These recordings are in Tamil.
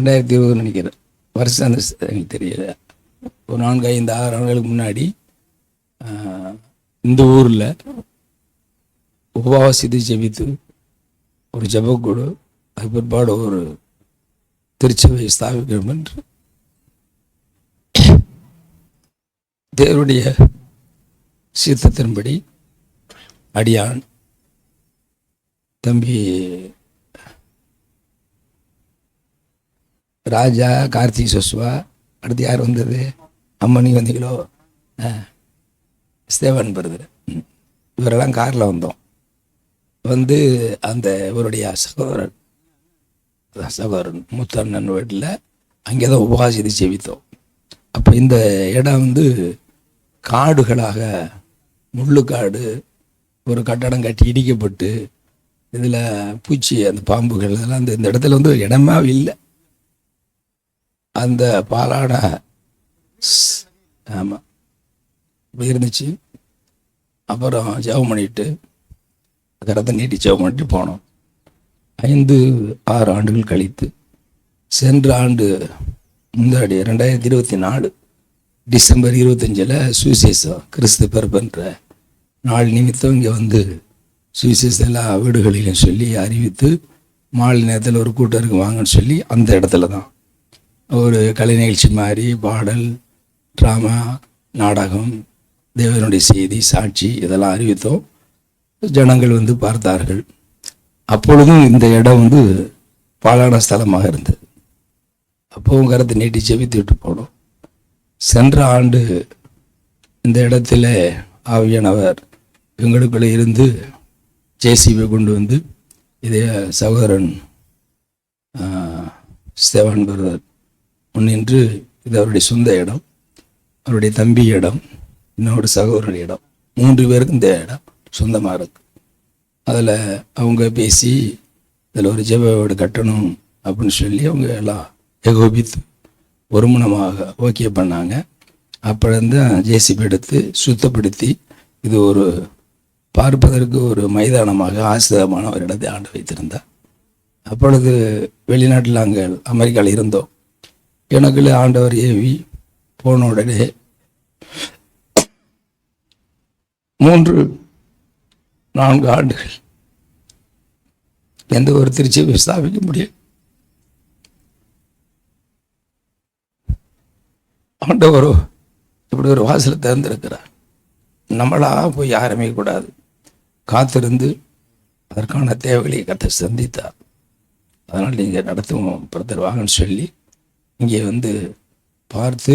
2020 நினைக்கிறேன் வருஷம் அந்த எனக்கு தெரியல. ஒரு 4-5-6 ஆண்டுகளுக்கு முன்னாடி இந்த ஊரில் உபவாசித்து ஜெபித்து ஒரு ஜெபக்குழு, அது பிற்பாடு ஒரு திருச்சபை ஸ்தாபிக்கணும் என்று தேவனுடைய சித்தத்தின்படி அடியான் தம்பி ராஜா, கார்த்திக் சொஸ்வா, அடுத்து யார் வந்தது, அம்மனி வந்தீங்களோ, ஸ்தேவன் பிரதர், இவரெல்லாம் காரில் வந்தோம். வந்து அந்த இவருடைய சகோதரன் முத்தண்ணன் வீட்டில் அங்கே தான் உபவாசித்து ஜெபித்தோம். அப்போ இந்த இடம் வந்து காடுகளாக, முள்ளுக்காடு, ஒரு கட்டடம் கட்டி இடிக்கப்பட்டு இதில் பூச்சி, அந்த பாம்புகள் அதெல்லாம் இந்த இடத்துல வந்து இடமா இல்லை. அந்த பாலான ஆமாம் இப்படி இருந்துச்சு. அப்புறம் ஜெபம் பண்ணிட்டு கரத்தை நீட்டி ஜெபம் பண்ணிட்டு போனோம். 5-6 ஆண்டுகள் கழித்து சென்ற ஆண்டு முந்தாடி 2024 டிசம்பர் 25 சுவிசேஷம் கிறிஸ்து பிறப்புன்ற நாள் நிமித்தம் இங்கே வந்து சுவிசேஷம் எல்லா வீடுகளிலும் சொல்லி அறிவித்து மாலை நேரத்தில் ஒரு கூட்டருக்கு வாங்கன்னு சொல்லி அந்த இடத்துல தான் ஒரு கலை நிகழ்ச்சி மாதிரி பாடல், ட்ராமா, நாடகம், தேவனுடைய செய்தி, சாட்சி இதெல்லாம் அறிவித்தோம். ஜனங்கள் வந்து பார்த்தார்கள். அப்பொழுதும் இந்த இடம் வந்து பாழான ஸ்தலமாக இருந்தது. அப்போவும் கரத்தை நீட்டி ஜெபித்து விட்டு போனோம். சென்ற ஆண்டு இந்த இடத்துல ஆவியானவர் எங்களுக்குள்ளே இருந்து ஜேசிபி கொண்டு வந்து இதே சகோதரன் ஸ்தேவான் பிரதர் முன்னின்று இது அவருடைய சொந்த இடம், அவருடைய தம்பி இடம், இன்னொரு சகோதரர் இடம், 3 பேருக்கு இந்த இடம் சொந்தமாக இருக்கு. அதில் அவங்க பேசி இதில் ஒரு ஜெப வீடு கட்டணும் அப்படின்னு சொல்லி அவங்க எல்லாம் ஏகோபித்து ஒருமனமாக ஓகே பண்ணாங்க. அப்போருந்து ஜேசிபி எடுத்து சுத்தப்படுத்தி இது ஒரு பார்ப்பதற்கு ஒரு மைதானமாக ஆசிரியமான ஒரு இடத்தை ஆண்டு வைத்திருந்தார். அப்பொழுது வெளிநாட்டில் அங்கே அமெரிக்காவில் இருந்தோம். எனக்குள்ளே ஆண்டவர் ஏவி போன உடனே 3-4 ஆண்டுகள் எந்த ஒரு திருச்சியை ஸ்தாபிக்க முடியும். ஆண்டவரோ இப்படி ஒரு வாசலை திறந்திருக்கிறார். நம்மளாக போய் யாருமே கூடாது, காத்திருந்து அதற்கான தேவைகளை கற்று சந்தித்தார். அதனால் நீங்கள் நடத்துவோம் பிரதர் வாங்கன்னு சொல்லி இங்கே வந்து பார்த்து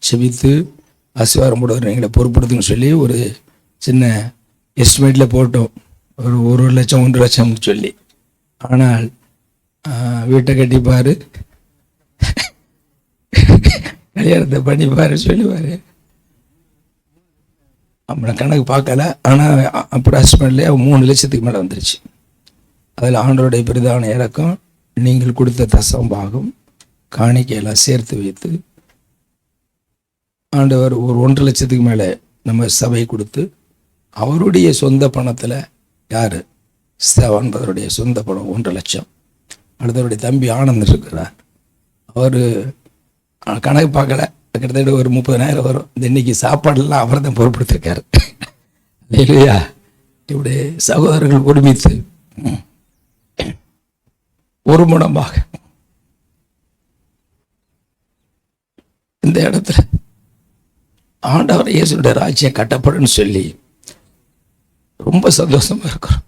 செபித்து ஆசீர்வாதம் போடுவார், எங்களை பொறுப்படுத்துன்னு சொல்லி ஒரு சின்ன எஸ்டிமேட்டில் போட்டோம். ஒரு 1 லட்சம் 1 லட்சம்னு சொல்லி. ஆனால் வீட்டை கட்டிப்பார், கல்யாணத்தை பண்ணிப்பார் சொல்லுவார். நம்மளை கணக்கு பார்க்கல. ஆனால் அப்படி எஸ்டிமேட்லேயே 3 லட்சத்துக்கு மேலே வந்துருச்சு. அதில் ஆண்டவருடைய பிரதான இறக்கம், நீங்கள் கொடுத்த தசம்பாகம் காணிக்கையெல்லாம் சேர்த்து வைத்து ஆண்டவர் ஒரு 1.5 லட்சத்துக்கு மேலே நம்ம சபை கொடுத்து அவருடைய சொந்த பணத்தில், யார் ஸ்தேவான் அவருடைய சொந்த பணம் 1.5 லட்சம். அடுத்தவருடைய தம்பி ஆனந்த் இருக்கிறார், அவர் கணக்கு பார்க்கல, கிட்டத்தட்ட ஒரு 30,000 வரும். இந்த இன்னைக்கு சாப்பாடெல்லாம் அவர் தான் பொறுப்படுத்திருக்காரு. இல்லையா? இப்படி சகோதரர்கள் ஒருமித்து ஒரு முடமாக இந்த இடத்துல ஆண்டவர் இயேசுடைய ராஜ்யம் கட்டப்படுன்னு சொல்லி ரொம்ப சந்தோஷமா இருக்கிறோம்.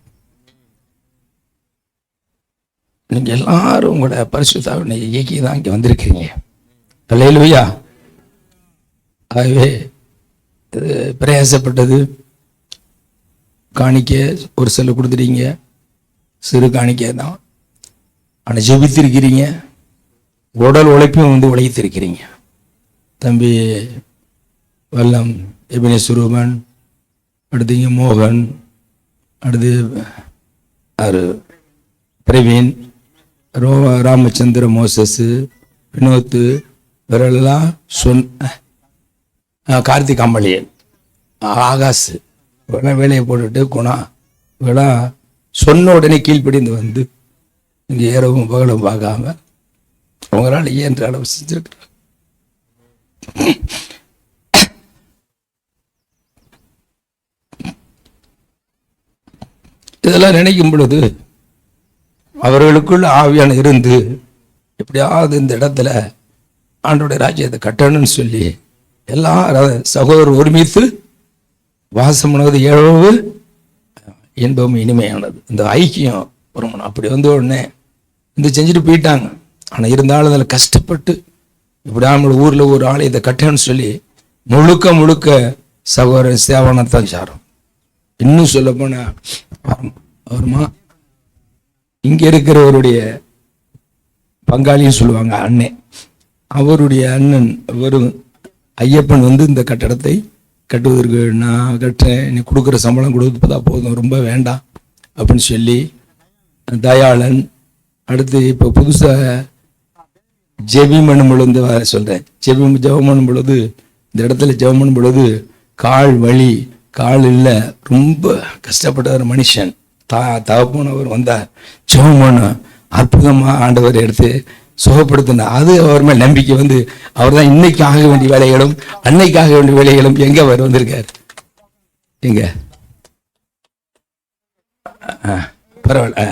நீங்க எல்லாரும் உங்களோட பரிசுத்தாவினை இயக்கி தான் இங்கே வந்திருக்கிறீங்க. அல்லேலூயா. ஆகவே இது பிரயாசப்பட்டது. காணிக்க ஒரு சில கொடுத்துட்டீங்க, சிறு காணிக்க தான். ஆனால் ஜெபித்திருக்கிறீங்க, உடல் உழைப்பையும் வந்து உழைத்திருக்கிறீங்க. தம்பி வல்லம், எபினேஸ்வரூபன், அடுத்தீங்க மோகன், அடுத்து பிரவீன், ராமச்சந்திர, மோசஸ், வினோத்து, இவரெல்லாம் கார்த்திக் அம்பளியன், ஆகாஷ், இவெல்லாம் வேலையை போட்டுட்டு குணா, இவெல்லாம் சொன்ன உடனே கீழ்ப்படிந்து வந்து இங்கே இரவும் பகலும் பார்க்காம அவங்களால இயன்ற அளவு செஞ்சிருக்கிறாங்க. இதெல்லாம் நினைக்கும் பொழுது அவர்களுக்குள்ள ஆவியான இருந்து எப்படியாவது இந்த இடத்துல ஆண்டோடைய ராஜ்யத்தை கட்டணும்னு சொல்லி எல்லா சகோதரர் ஒருமித்து வாசம் பண்ணுவது எவ்வளவு இன்பம் இனிமையானது. இந்த ஐக்கியம் வரணும். அப்படி வந்த உடனே இந்த செஞ்சுட்டு போயிட்டாங்க. ஆனால் இருந்தாலும் அதில் கஷ்டப்பட்டு இப்படி நம்மளோட ஊரில் ஒரு ஆலயத்தை கட்டணும்னு சொல்லி முழுக்க முழுக்க சகோதரர் சேவனத்தான் சாரும். இன்னும் சொல்ல போனால் அவருமா இங்கே இருக்கிறவருடைய பங்காளின்னு சொல்லுவாங்க, அண்ணன். அவருடைய அண்ணன் வரும் ஐயப்பன் இந்த கட்டடத்தை கட்டுவதற்கு நான் கட்டுறேன், நீ கொடுக்குற சம்பளம் கொடுப்பதா போதும், ரொம்ப வேண்டாம் அப்படின்னு சொல்லி தயாளன். அடுத்து இப்போ புதுசாக ஜெபம் பண்ணும் பொழுது சொல்கிறேன், ஜெபம் பண்ணும் பொழுது இந்த இடத்துல ஜெபம் பண்ணும் பொழுது கால் வலி, கால் இல்லை, ரொம்ப கஷ்டப்பட்ட ஒரு மனுஷன் தகப்பனவர் வந்தார். ஜெபம் பண்ண அற்புதமாக ஆண்டவர் எடுத்து சுகப்படுத்தினார். அது அவர் மேல் நம்பிக்கை அவர் தான் இன்னைக்கு ஆக வேண்டிய வேலைகளும் அன்னைக்கு ஆக வேண்டிய வேலைகளும் எங்கே அவர் வந்திருக்கார். எங்க பரவாயில்ல,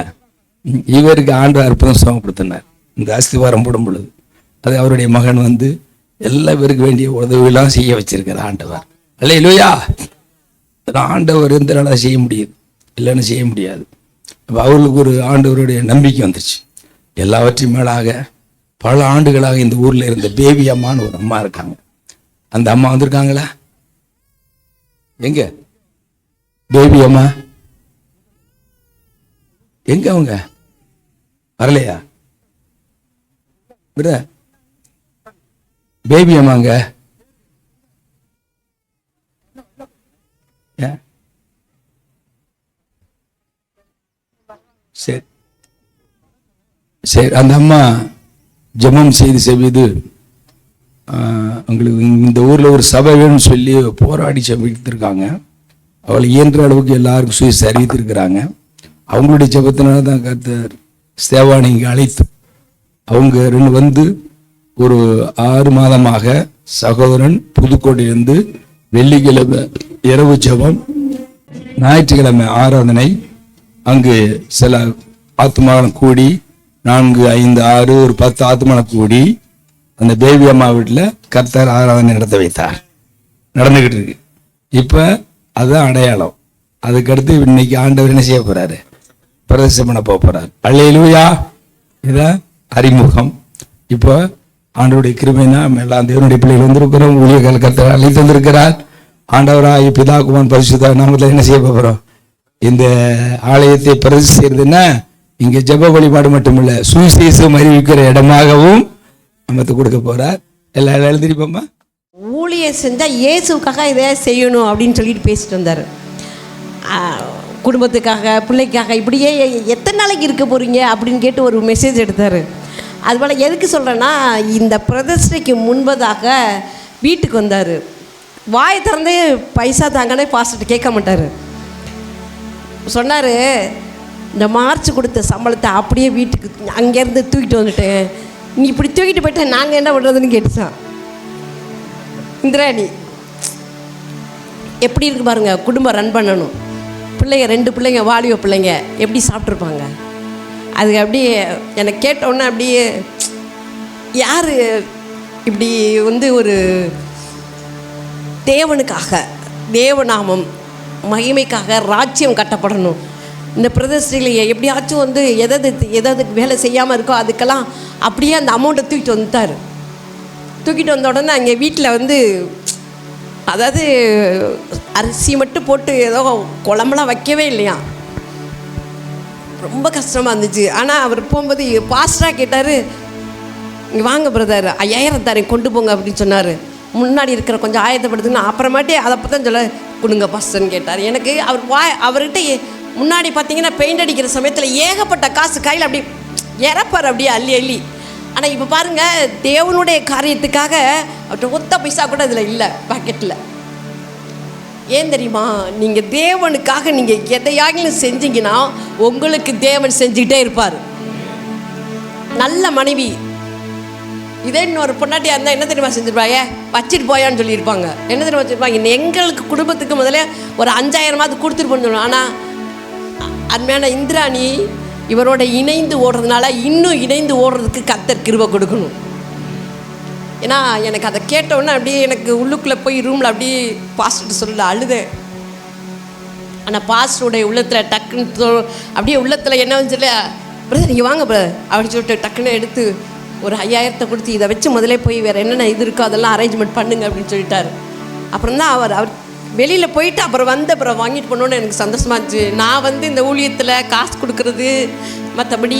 இவருக்கு ஆண்டவர் அற்புதம் சுகப்படுத்தினார். இந்த அஸ்திவாரம் போடும் பொழுது அது அவருடைய மகன் எல்லா பேருக்கு வேண்டிய உதவியெல்லாம் செய்ய வச்சிருக்கார் ஆண்டவர். அல்லேலூயா. ஆண்டவர் எந்த நாளாக செய்ய முடியுது, இல்லைன்னு செய்ய முடியாது. அப்போ அவர்களுக்கு ஒரு ஆண்டவருடைய நம்பிக்கை வந்துருச்சு. எல்லாவற்றையும் மேலாக பல ஆண்டுகளாக இந்த ஊரில் இருந்த பேபி அம்மான்னு ஒரு அம்மா இருக்காங்க. அந்த அம்மா வந்திருக்காங்களா? எங்க பேபி அம்மா எங்க? அவங்க வரலையா? பேபி அம்மாங்க சரி சரி. அந்த அம்மா ஜெபம் செய்து உங்களுக்கு இந்த ஊரில் ஒரு சபை வேணும்னு சொல்லி போராடி செபித்திருக்காங்க. அவளை இயன்ற அளவுக்கு எல்லாருக்கும் சுயச அறிவித்திருக்கிறாங்க. அவங்களுடைய ஜெபத்தினால தான் கர்த்தர் ஸ்தேவானை இங்கே அழைத்து அவங்க ரெண்டு ஒரு 6 மாதமாக சகோதரன் புதுக்கோட்டையிலிருந்து வெள்ளிக்கிழமை இரவு ஜெபம், ஞாயிற்றுக்கிழமை ஆராதனை, அங்கு சில ஆத்துமானம் கூடி 4, 5, 6 ஒரு 10 ஆத்துமானம் கூடி அந்த பேபி அம்மா வீட்டில் கர்த்தர் ஆராதனை நடத்த வைத்தார். நடந்துகிட்டு இருக்கு. இப்போ அதுதான் அடையாளம். அதுக்கடுத்து இன்னைக்கு ஆண்டவர் என்ன செய்ய போறாரு? பிரதேசம் பண்ண போறார். அல்லேலூயா. இதான் அறிமுகம். இப்போ ஆண்டவருடைய கிருபைனா எல்லாம் தேவனுடைய பிள்ளைகள் வந்திருக்கிறோம். ஊழியர்கள் கர்த்தர் அழைத்து வந்திருக்கிறார். ஆண்டவராய் பிதா குமாரன் பரிசுத்த நாமத்தில் என்ன செய்ய போகிறோம்? இந்த ஆலயத்தை பிரதிஷ்டை செய்யறதுன்னா இங்கே ஜெப வழிபாடு மட்டுமில்ல, சுவிசேஷம் அறிவிக்கிற இடமாகவும் நமக்கு கொடுக்க போறார். எல்லாம் எழுதிருப்போமா? ஊழியம் செஞ்சால் இயேசுக்காக இதை செய்யணும் அப்படின்னு சொல்லிட்டு பேசிட்டு வந்தார். குடும்பத்துக்காக, பிள்ளைக்காக, இப்படியே எத்தனை நாளைக்கு இருக்க போகிறீங்க அப்படின்னு கேட்டு ஒரு மெசேஜ் எடுத்தார். அதுபோல் எதுக்கு சொல்கிறேன்னா, இந்த பிரதிஷ்டைக்கு முன்பதாக வீட்டுக்கு வந்தார். வாயை திறந்து பைசா தாங்கன்னே பாஸ்டர் கேட்க மாட்டார். சொன்னார், இந்த மார்ச் கொடுத்த சம்பளத்தை அப்படியே வீட்டுக்கு அங்கேருந்து தூக்கிட்டு வந்துட்டேன், நீ இப்படி தூக்கிட்டு போயிட்டேன், நாங்கள் என்ன பண்ணுறதுன்னு கேட்டுச்சான். இந்திராணி எப்படி இருக்கு பாருங்க, குடும்பம் ரன் பண்ணணும். பிள்ளைங்க 2 பிள்ளைங்க, வாலிப பிள்ளைங்க எப்படி சாப்பிட்ருப்பாங்க. அதுக்கு அப்படியே எனக்கு கேட்டோன்னே அப்படியே யார் இப்படி ஒரு தேவனுக்காக, தேவநாமம் மகிமைக்காக ராஜ்யம் கட்டப்படணும். இந்த பிரதேசத்திலேயே எப்படியாச்சும் எதாவது வேலை செய்யாமல் இருக்கோ அதுக்கெல்லாம் அப்படியே அந்த அமௌண்ட்டை தூக்கிட்டு வந்துட்டார். தூக்கிட்டு வந்த உடனே அங்கே வீட்டில் அதாவது அரிசி மட்டும் போட்டு ஏதோ குழம்புலாம் வைக்கவே இல்லையா. ரொம்ப கஷ்டமாக இருந்துச்சு. ஆனால் அவர் போகும்போது பாஸ்டராக கேட்டார், இங்கே வாங்க பிரதர், 5000 தரேன் கொண்டு போங்க அப்படின்னு சொன்னார். முன்னாடி இருக்கிற கொஞ்சம் ஆயத்தப்படுத்துங்கன்னா அப்புறமாட்டே அதை பற்றி தான் சொல்ல கொடுங்க பாஸ்டர்ன்னு கேட்டார். எனக்கு அவர்கிட்ட முன்னாடி பார்த்தீங்கன்னா பெயிண்ட் அடிக்கிற சமயத்தில் ஏகப்பட்ட காசு கையில் அப்படி இறப்பார், அப்படியே அள்ளி அள்ளி. ஆனால் இப்போ பாருங்கள், தேவனுடைய காரியத்துக்காக அவர்கிட்ட ஒத்த பைசா கூட இதில் இல்லை பாக்கெட்டில். ஏன் தெரியுமா? நீங்கள் தேவனுக்காக நீங்கள் எதையாகிலும் செஞ்சீங்கன்னா உங்களுக்கு தேவன் செஞ்சுக்கிட்டே இருப்பார். நல்ல மனைவி, இதே இன்னொரு பொண்டாட்டியாக இருந்தால் என்ன தெரியுமா செஞ்சுருப்பாங்க, வச்சுட்டு போயான்னு சொல்லியிருப்பாங்க. என்ன தெரியுமா வச்சுருப்பாங்க, எங்களுக்கு குடும்பத்துக்கு முதல்ல ஒரு 5000 கொடுத்துருப்போன்னு சொல்லுவோம். ஆனால் அருமையான இந்திராணி இவரோட இணைந்து ஓடுறதுனால இன்னும் இணைந்து ஓடுறதுக்கு கர்த்தர் கிருபை கொடுக்கணும். ஏன்னா எனக்கு அதை கேட்டவுடனே அப்படியே எனக்கு உள்ளுக்குள்ளே போய் ரூமில் அப்படியே பாஸ்டர்கிட்ட சொல்லல அழுதேன். ஆனால் பாஸ்டருடைய உள்ளத்தில் டக்குன்னு அப்படியே உள்ளத்தில் என்ன வந்து சொல்ல, பிரதர் நீங்கள் வாங்க பிரதர் அப்படின்னு சொல்லிட்டு டக்குன்னு எடுத்து ஒரு 5000 கொடுத்து இதை வச்சு முதலே போய் வேறு என்னென்ன இது இருக்கோ அதெல்லாம் அரேஞ்ச்மெண்ட் பண்ணுங்க அப்படின்னு சொல்லிட்டாரு. அப்புறம் தான் அவர் வெளியில் போயிட்டு அப்புறம் வாங்கிட்டு போனோன்னு எனக்கு சந்தோஷமாக இருந்துச்சு. நான் வந்து இந்த ஊழியத்தில் காசு கொடுக்குறது மற்றபடி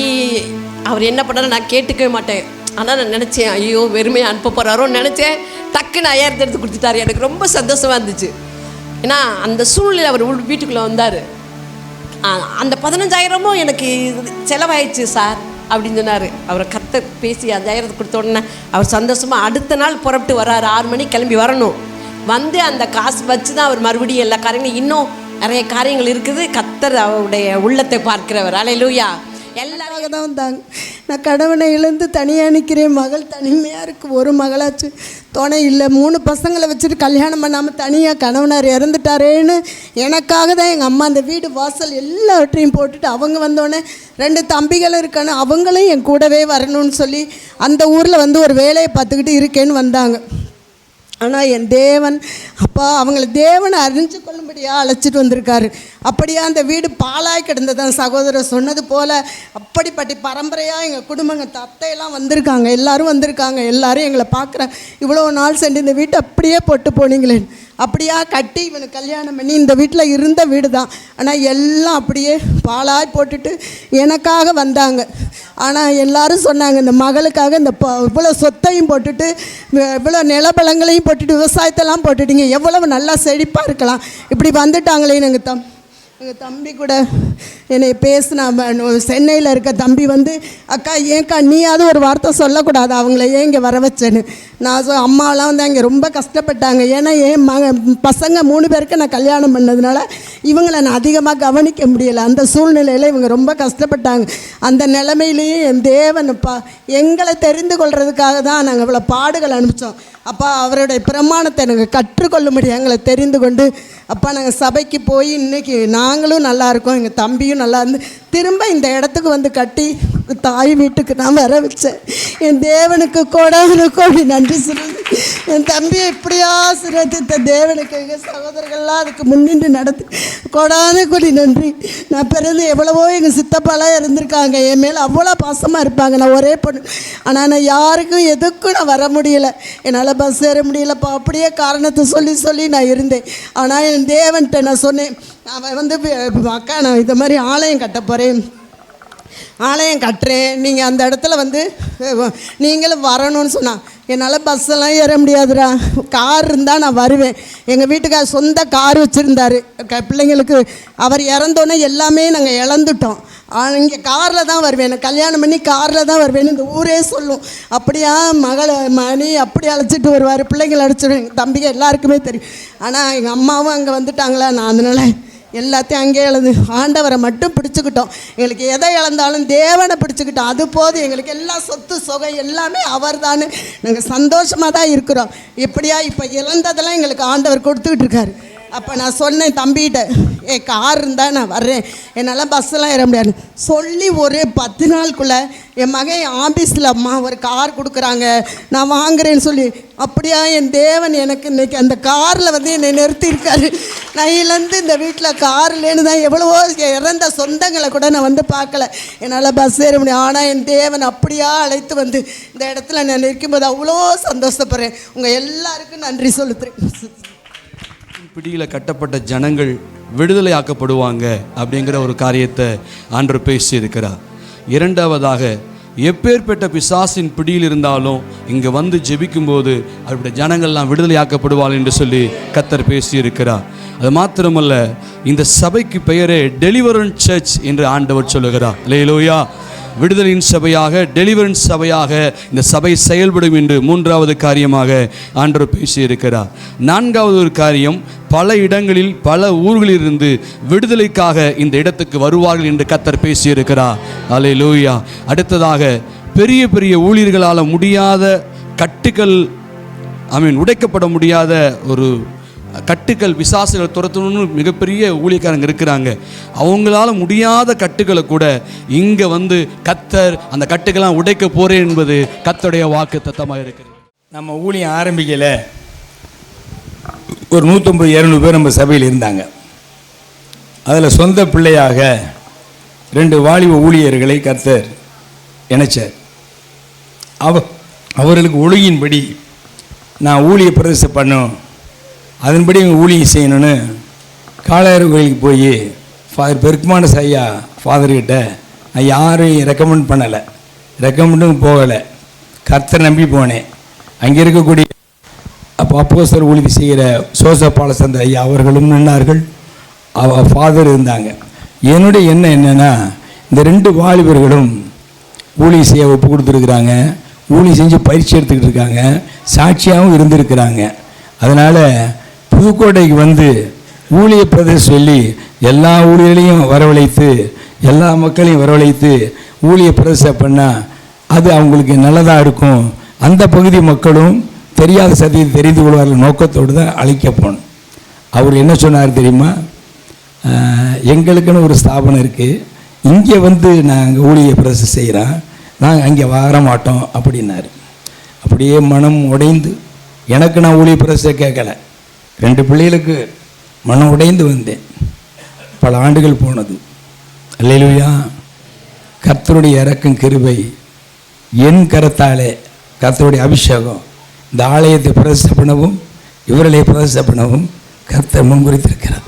அவர் என்ன பண்ணாலும் நான் கேட்டுக்கவே மாட்டேன். ஆனால் நான் நினச்சேன், ஐயோ வெறுமையாக அனுப்ப போகிறாரோன்னு நினச்சேன். டக்குன்னு 5000 எடுத்து கொடுத்துட்டாரு. எனக்கு ரொம்ப சந்தோஷமாக இருந்துச்சு. ஏன்னா அந்த சூழ்நிலை அவர் வீட்டுக்குள்ளே வந்தார். அந்த 15000 எனக்கு செலவாயிடுச்சு சார் அப்படின்னு சொன்னார். அவரை கர்த்தர் பேசி 5000 கொடுத்த உடனே அவர் சந்தோஷமாக அடுத்த நாள் புறப்பட்டு வர்றாரு. 6 மணிக்கு கிளம்பி வரணும். வந்து அந்த காசு வச்சு தான் அவர் மறுபடியும் எல்லா காரியங்களும் இன்னும் நிறைய காரியங்கள் இருக்குது. கர்த்தர் அவருடைய உள்ளத்தை பார்க்கிறவர். அல்லேலூயா. எல்லாரும் தான் வந்தாங்க. நான் கணவனை இழந்து தனியாக நிற்கிறேன். மகள் தனிமையாக இருக்குது. ஒரு மகளாச்சு துணை இல்லை. 3 பசங்களை வச்சுட்டு கல்யாணம் பண்ணாமல் தனியாக கணவனார் இறந்துட்டாரேன்னு எனக்காக தான் எங்கள் அம்மா அந்த வீடு வாசல் எல்லாவற்றையும் போட்டுட்டு அவங்க வந்தோடனே 2 தம்பிகளும் இருக்கானு அவங்களும் என் கூடவே வரணும்னு சொல்லி அந்த ஊரில் வந்து ஒரு வேலையை பார்த்துக்கிட்டு இருக்கேன்னு வந்தாங்க. ஆனால் என் தேவன் அப்பா அவங்களை தேவனை அறிஞ்சு கொள்ளும்படியாக அழைச்சிட்டு வந்திருக்காரு. அப்படியே அந்த வீடு பாழாய் கிடந்ததான் சகோதரர் சொன்னது போல் அப்படிப்பட்ட பரம்பரையாக எங்கள் குடும்பங்க தத்தையெல்லாம் வந்திருக்காங்க. எல்லோரும் வந்திருக்காங்க. எல்லோரும் எங்களை பார்க்குறாங்க. இவ்வளோ நாள் சென்று இந்த வீட்டை அப்படியே போட்டு போனீங்களே, அப்படியா கட்டி இவனுக்கு கல்யாணம் பண்ணி இந்த வீட்டில் இருந்த வீடு தான். ஆனால் எல்லாம் அப்படியே பாழாய் போட்டுட்டு எனக்காக வந்தாங்க. ஆனால் எல்லோரும் சொன்னாங்க, இந்த மகளுக்காக இந்த இவ்வளோ சொத்தையும் போட்டுட்டு இவ்வளோ நிலபலங்களையும் போட்டுட்டு விவசாயத்தெல்லாம் போட்டுட்டீங்க, எவ்வளவு நல்லா செழிப்பாக இருக்கலாம், இப்படி வந்துட்டாங்களே. எங்கள் தம்பி கூட என்னை பேசினா, சென்னையில் இருக்க தம்பி வந்து அக்கா ஏன்க்கா நீயாவது ஒரு வார்த்தை சொல்லக்கூடாது அவங்கள ஏன் இங்கே வர வச்சேன்னு. நான் அம்மாலாம் வந்து அங்கே ரொம்ப கஷ்டப்பட்டாங்க. ஏன்னா என் பசங்க 3 பேருக்கு நான் கல்யாணம் பண்ணதுனால இவங்களை நான் அதிகமாக கவனிக்க முடியலை. அந்த சூழ்நிலையில் இவங்க ரொம்ப கஷ்டப்பட்டாங்க. அந்த நிலைமையிலேயே என் தேவனப்பா எங்களை தெரிந்து கொள்றதுக்காக தான் நாங்கள் இவ்வளோ பாடுகள் அனுப்பிச்சோம். அப்பா அவருடைய பிரமாணத்தை நாங்கள் கற்றுக்கொள்ளும்படி எங்களை தெரிந்து கொண்டு அப்பா நாங்கள் சபைக்கு போய் இன்றைக்கி நாங்களும் நல்லா இருக்கோம், எங்கள் தம்பியும் நல்லா இருந்து திரும்ப இந்த இடத்துக்கு வந்து கட்டி தாய் வீட்டுக்கு நான் வர வச்சேன். என் தேவனுக்கு கோடி நன்றி சொல்லுது. என் தம்பியை இப்படியா சிரத்தித்த தேவனுக்கு எங்கள் சகோதரர்கள்லாம் அதுக்கு முன்னின்று நடத்து கோடி நன்றி. நான் பிறந்து எவ்வளவோ எங்கள் சித்தப்பாலாம் இருந்திருக்காங்க, என் மேலே அவ்வளோ பாசமாக இருப்பாங்க. நான் ஒரே பொண்ணு. ஆனால் நான் யாருக்கும் எதுக்கும் நான் வர முடியலை. என்னால் பஸ் ஏற முடியலப்பா. அப்படியே காரணத்தை சொல்லி நான் இருந்தேன். ஆனால் என் தேவன்கிட்ட நான் சொன்னேன், அவன் வந்து அக்கா நான் இந்த மாதிரி ஆலயம் கட்ட போகிறேன், ஆலயம் கட்டுறேன், நீங்கள் அந்த இடத்துல வந்து நீங்களும் வரணும்னு சொன்னான். என்னால் பஸ்ஸெல்லாம் ஏற முடியாதுடா, கார் இருந்தால் நான் வருவேன். எங்கள் வீட்டுக்கார் சொந்த கார் வச்சுருந்தார். பிள்ளைங்களுக்கு அவர் இறந்தோன்னே எல்லாமே நாங்கள் இழந்துட்டோம். இங்கே காரில் தான் வருவேன், எனக்கு கல்யாணம் பண்ணி காரில் தான் வருவேன்னு இந்த ஊரே சொல்லும். அப்படியா மணி அப்படி அழைச்சிட்டு வருவார், பிள்ளைங்களை அழைச்சிடுவேன். எங்கள் தம்பிக்கு எல்லாருக்குமே தெரியும். ஆனால் எங்கள் அம்மாவும் அங்கே வந்துட்டாங்களா, நான் அதனால் எல்லாத்தையும் அங்கே இழந்து ஆண்டவரை மட்டும் பிடிச்சிக்கிட்டோம். எங்களுக்கு எதை இழந்தாலும் தேவனை பிடிச்சிக்கிட்டோம், அது போதும். எங்களுக்கு எல்லா சொத்து சொகை எல்லாமே அவர் தான். நாங்கள் சந்தோஷமாக தான் இருக்கிறோம். இப்படியா இப்போ இழந்ததெல்லாம் எங்களுக்கு ஆண்டவர் கொடுத்துக்கிட்டு இருக்காரு. அப்போ நான் சொன்னேன் தம்பிகிட்ட, கார் இருந்தால் நான் வர்றேன், என்னால் பஸ்ஸெல்லாம் ஏற முடியாது சொல்லி ஒரு 10 நாளுக்குள்ளே என் மகன் ஆஃபீஸில் அம்மா ஒரு கார் கொடுக்குறாங்க நான் வாங்குறேன்னு சொல்லி, அப்படியா என் தேவன் எனக்கு இன்றைக்கி அந்த காரில் வந்து என்னை நிறுத்தியிருக்காரு. நான் இழந்து இந்த வீட்டில் கார் இல்லைன்னு தான் எவ்வளவோ இறந்த சொந்தங்களை கூட நான் வந்து பார்க்கல, என்னால் பஸ் ஏற முடியும். ஆனால் என் தேவன் அப்படியா அழைத்து வந்து இந்த இடத்துல நான் நிற்கும்போது அவ்வளோ சந்தோஷப்படுறேன். உங்கள் எல்லாருக்கும் நன்றி சொல்லுறேன். பிடியில் கட்டப்பட்ட ஜனங்கள் விடுதலை ஆக்கப்படுவாங்க அப்படிங்கிற ஒரு காரியத்தை ஆண்டவர் பேசியிருக்கிறார். 2வதாக எப்பேற்பட்ட பிசாசின் பிடியில் இருந்தாலும் இங்கே வந்து ஜெபிக்கும்போது அவருடைய ஜனங்கள்லாம் விடுதலை ஆக்கப்படுவாள் என்று சொல்லி கர்த்தர் பேசியிருக்கிறார். அது மாத்திரமல்ல, இந்த சபைக்கு பெயரே டெலிவரன்ஸ் சர்ச் என்று ஆண்டவர் சொல்லுகிறார். அல்லேலூயா. விடுதலையின் சபையாக, டெலிவரன்ஸ் சபையாக இந்த சபை செயல்படும் என்று 3வது காரியமாக ஆண்டவர் பேசியிருக்கிறார். 4வது ஒரு காரியம், பல இடங்களில் பல ஊர்களிலிருந்து விடுதலைக்காக இந்த இடத்துக்கு வருவார்கள் என்று கர்த்தர் பேசியிருக்கிறார். அல்லேலூயா. அடுத்ததாக பெரிய பெரிய ஊழியர்களால் முடியாத கட்டுகள் உடைக்கப்பட முடியாத ஒரு கட்டுக்கள், பிசாசுகளை துரத்தணும்னு மிகப்பெரிய ஊழியக்காரங்க இருக்கிறாங்க. அவங்களால முடியாத கட்டுகளை கூட இங்கே வந்து கர்த்தர் அந்த கட்டுக்கெல்லாம் உடைக்க போறேன் என்பது கர்த்தருடைய வாக்கு தத்தமாக இருக்கிறது. நம்ம ஊழியம் ஆரம்பிக்கல, ஒரு 150-200 பேர் நம்ம சபையில் இருந்தாங்க. அதில் சொந்த பிள்ளையாக 2 வாலிப ஊழியர்களை கர்த்தர் இணைச்சார். அவர்களுக்கு ஒழுங்கின்படி நான் ஊழிய பிரதேசம் பண்ணணும், அதன்படி இவங்க ஊழியம் செய்யணும்னு காளையார் கோயிலுக்கு போய் ஃபாதர் பெருக்குமான ஐயா ஃபாதர்கிட்ட நான் யாரையும் ரெக்கமெண்ட் பண்ணலை, ரெக்கமெண்டும் போகலை, கர்த்தரை நம்பி போனேன். அங்கே இருக்கக்கூடிய அப்போஸ்தலர் ஊழியம் செய்கிற சோசப் பாலசந்திர ஐயா அவர்களும் நின்றார்கள், ஃபாதர் இருந்தாங்க. என்னுடைய எண்ணம் என்னென்னா, இந்த 2 வாலிபர்களும் ஊழியம் செய்ய ஒப்பு கொடுத்துருக்குறாங்க, ஊழியம் செஞ்சு பயிற்சி எடுத்துக்கிட்டு இருக்காங்க, சாட்சியாகவும் இருந்திருக்கிறாங்க. அதனால் புதுக்கோட்டைக்கு வந்து ஊழிய பிரதேசம் சொல்லி எல்லா ஊழியர்களையும் வரவழைத்து எல்லா மக்களையும் வரவழைத்து ஊழிய பிரதேசம் பண்ணால் அது அவங்களுக்கு நல்லதாக இருக்கும். அந்த பகுதி மக்களும் தெரியாத சத்தியத்தை தெரிந்து கொள்வார்கள் நோக்கத்தோடு தான் அழைக்க போனோம். அவர் என்ன சொன்னார் தெரியுமா, எங்களுக்குன்னு ஒரு ஸ்தாபனம் இருக்குது, இங்கே வந்து நாங்கள் ஊழிய பிரதேசம் செய்கிறோம், நாங்கள் அங்கே வர மாட்டோம் அப்படின்னாரு. அப்படியே மனம் உடைந்து, எனக்கு நான் ஊழிய பிரதேசம் கேட்கலை, 2 பிள்ளைகளுக்கு மனம் உடைந்து வந்தேன். பல ஆண்டுகள் போனது. அல்லேலூயா. கர்த்தருடைய இரக்கம் கிருபை என் கரத்தாலே கர்த்தருடைய அபிஷேகம் இந்த ஆலயத்தை பிரதிஷ்டை பண்ணவும் இவர்களை பிரதிஷ்டை பண்ணவும் கர்த்தர் முன்குறித்திருக்கிறார்.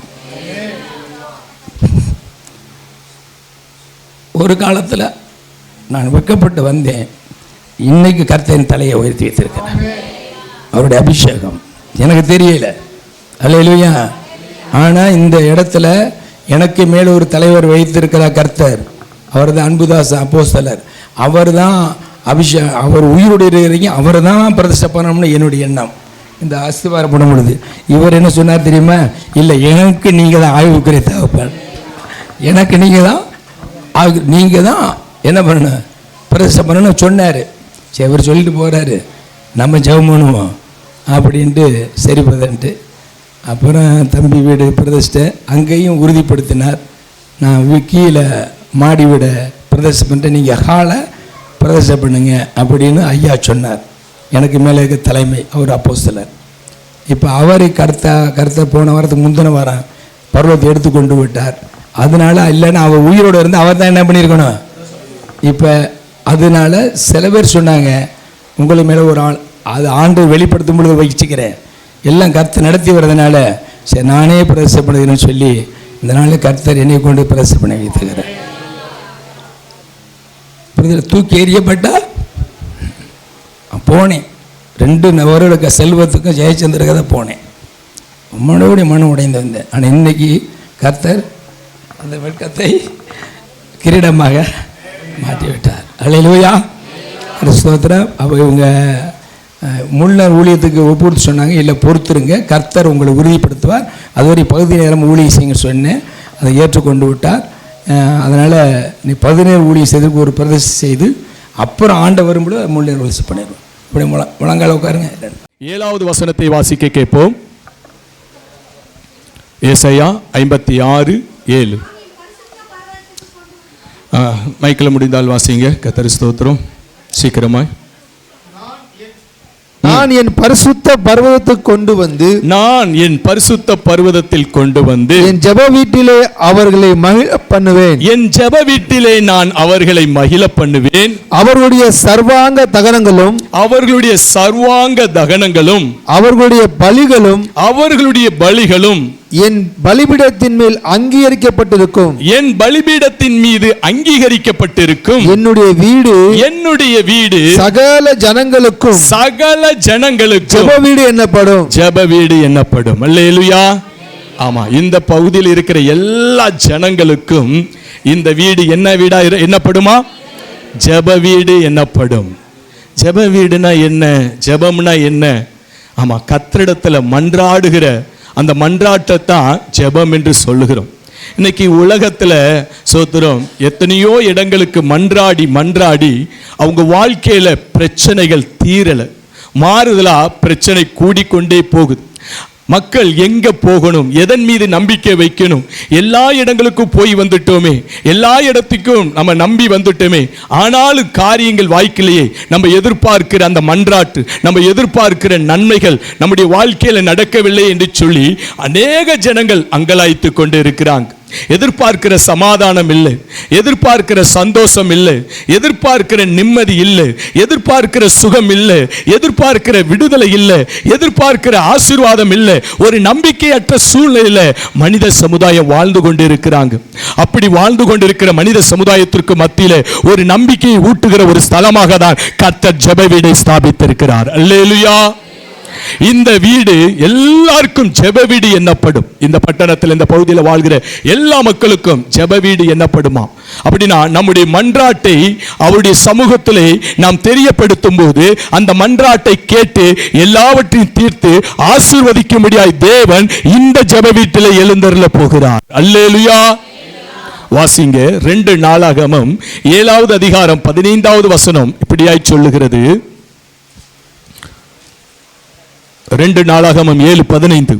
ஒரு காலத்தில் நான் வெட்கப்பட்டு வந்தேன், இன்னைக்கு கர்த்தரின் தலையை உயர்த்தி வைத்திருக்கிறேன். அவருடைய அபிஷேகம் எனக்கு தெரியல. அல்லேலூயா. ஆனால் இந்த இடத்துல எனக்கு மேலே ஒரு தலைவர் வைத்திருக்கிறார் கர்த்தர். அவர் தான் அன்புதாஸ் அப்போஸ்தலர். அவர் தான் அவர் உயிருடைய இருக்கிறீங்க, அவர் தான் பிரதிஷ்டை பண்ணணும்னு என்னுடைய எண்ணம். இந்த அஸ்திவாரம் பண்ண பொழுது இவர் என்ன சொன்னார் தெரியுமா, இல்லை எனக்கு நீங்கள் தான் ஆய்வுக்குரிய தேவைப்பட, எனக்கு நீங்கள் தான் என்ன பண்ணணும், பிரதிஷ்டை பண்ணணும்னு சொன்னார். சரி, அவர் சொல்லிட்டு போகிறாரு, நம்ம ஜெபம் பண்ணுவோம் அப்படின்ட்டு சரி பிரதன்ட்டு. அப்புறம் தம்பி வீடு பிரதிஷ்டை அங்கேயும் உறுதிப்படுத்தினார். நான் கீழே மாடி வீட பிரதிஷ்டை பண்ணிட்டு நீங்கள் ஹாலை பிரதிஷ்டை பண்ணுங்க அப்படின்னு ஐயா சொன்னார். எனக்கு மேலே இருக்க தலைமை அவர் அப்போஸ்தலர். இப்போ அவர் கருத்தை போன வாரத்துக்கு முந்தின வாரம் பர்வத்தை எடுத்து கொண்டு விட்டார். அதனால இல்லைன்னா அவர் உயிரோடு இருந்து அவர் தான் என்ன பண்ணியிருக்கணும். இப்போ அதனால சில பேர் சொன்னாங்க, உங்களுக்கு மேலே ஒரு அது ஆண்டு வெளிப்படுத்தும் பொழுது வச்சுக்கிறேன், எல்லாம் கர்த்தர் நடத்தி வர்றதுனால சரி நானே பிரதிஷ்டை பண்ணுகிறேன்னு சொல்லி இந்த நாளில் கர்த்தர் என்னை கொண்டு பிரதிஷ்டை பண்ணி வைத்துக்கிறேன். தூக்கி எறியப்பட்டா போனேன். 2 வருட செல்வத்துக்கும் ஜெயச்சந்திரக்கு தான் போனேன். மறுபடியும் மனம் உடைந்து வந்தேன். ஆனால் இன்னைக்கு கர்த்தர் அந்த வெட்கத்தை கிரீடமாக மாற்றிவிட்டார். அல்லேலூயா. ஸ்தோத்திரம். அப்போ இவங்க முன்னர் ஊழியத்துக்கு ஒப்புடுத்து சொன்னாங்க, இல்லை பொறுத்துருங்க, கர்த்தர் உங்களை உறுதிப்படுத்துவார், அதுவரை பகுதி நேரம் ஊழியம் செய்யுங்க சொன்னேன். அதை ஏற்றுக்கொண்டு விட்டார். அதனால் நீ 17 ஊழியம் செய்து ஒரு பிரதிஷ்டை செய்து அப்புறம் ஆண்டை வரும்போது முன்னேற ஊழியம் பண்ணிடுவோம். இப்படி முழங்கால உட்காருங்க. 7வது வசனத்தை வாசிக்க கேட்போம். ஏசாயா 56:7. மைக்கில் முடிந்தால் வாசிங்க. கர்த்தர் ஸ்தோத்திரம். சீக்கிரமாய். நான் என் பரிசுத்த பர்வதத்துக்கு கொண்டு வந்து என் ஜெப வீட்டிலே அவர்களை மகிழ பண்ணுவேன். அவர்களுடைய சர்வாங்க தகனங்களும் அவர்களுடைய பலிகளும் என் பலிபீடத்தின் மேல் அங்கீகரிக்கப்பட்டிருக்கும். என்னுடைய வீடு சகல ஜனங்களுக்கும் ஜெப வீடு என்னப்படும். அல்லேலூயா. ஆமா, இந்த பகுதியில் இருக்கிற எல்லா ஜனங்களுக்கும் இந்த வீடு என்ன வீடா என்னப்படுமா? ஜெப வீடு என்னப்படும். ஜெப வீடுனா என்ன? ஜெபம்னா என்ன? ஆமா, கர்த்தரிடத்துல மன்றாடுகிற அந்த மன்றாட்டை தான் ஜெபம் என்று சொல்லுகிறோம். இன்னைக்கு உலகத்தில் சோத்திரம் எத்தனையோ இடங்களுக்கு மன்றாடி அவங்க வாழ்க்கையில் பிரச்சனைகள் தீரலை, மாறுதலா பிரச்சனை கூடிக்கொண்டே போகுது. மக்கள் எங்க போகணும், எதன் மீது நம்பிக்கை வைக்கணும், எல்லா இடங்களுக்கும் போய் வந்துட்டோமே, எல்லா இடத்துக்கும் நம்ம நம்பி வந்துட்டோமே, ஆனாலும் காரியங்கள் வாய்க்கலையே, நம்ம எதிர்பார்க்கிற அந்த மன்றாட்டு, நம்ம எதிர்பார்க்கிற நன்மைகள் நம்முடைய வாழ்க்கையில நடக்கவில்லை என்று சொல்லி அநேக ஜனங்கள் அங்கலாய்த்து கொண்டு இருக்கிறாங்க. எதிர்பார்க்கிற சமாதானம் இல்லை, எதிர்பார்க்கிற சந்தோஷம் இல்லை, எதிர்பார்க்கிற நிம்மதி இல்லை, எதிர்பார்க்கிற சுகம் இல்லை, எதிர்பார்க்கிற விடுதலை இல்லை, எதிர்பார்க்கிற ஆசீர்வாதம் இல்லை. ஒரு நம்பிக்கையற்ற சூழ்நிலையில மனித சமுதாயம் வாழ்ந்து கொண்டிருக்கிறாங்க. அப்படி வாழ்ந்து கொண்டிருக்கிற மனித சமுதாயத்திற்கு மத்தியில ஒரு நம்பிக்கையை ஊட்டுகிற ஒரு ஸ்தலமாக தான் கர்த்தர் ஜெப வீடை ஸ்தாபித்திருக்கிறார். அல்லேலூயா. இந்த வீடு எல்லாருக்கும் ஜெப வீடு என்னப்படும். இந்த பட்டணத்தில், இந்த பகுதியில் வாழ்கிற எல்லா மக்களுக்கும் ஜெப வீடு என்னப்படுமா? அப்படின்னா நம்முடைய மன்றாட்டை அவருடைய சமூகத்திலே நாம் தெரியப்படுத்தும் போது அந்த மன்றாட்டை கேட்டு எல்லாவற்றையும் தீர்த்து ஆசீர்வதிக்கும்படியாய் தேவன் இந்த ஜெப வீட்டிலே எழுந்தருள போகிறார். அல்லேலூயா. வாசிங்க 2 நாளாகமம் 7வது அதிகாரம் 15வது வசனம் இப்படியாய் சொல்லுகிறது. 2 நாளாகமம் 7:15.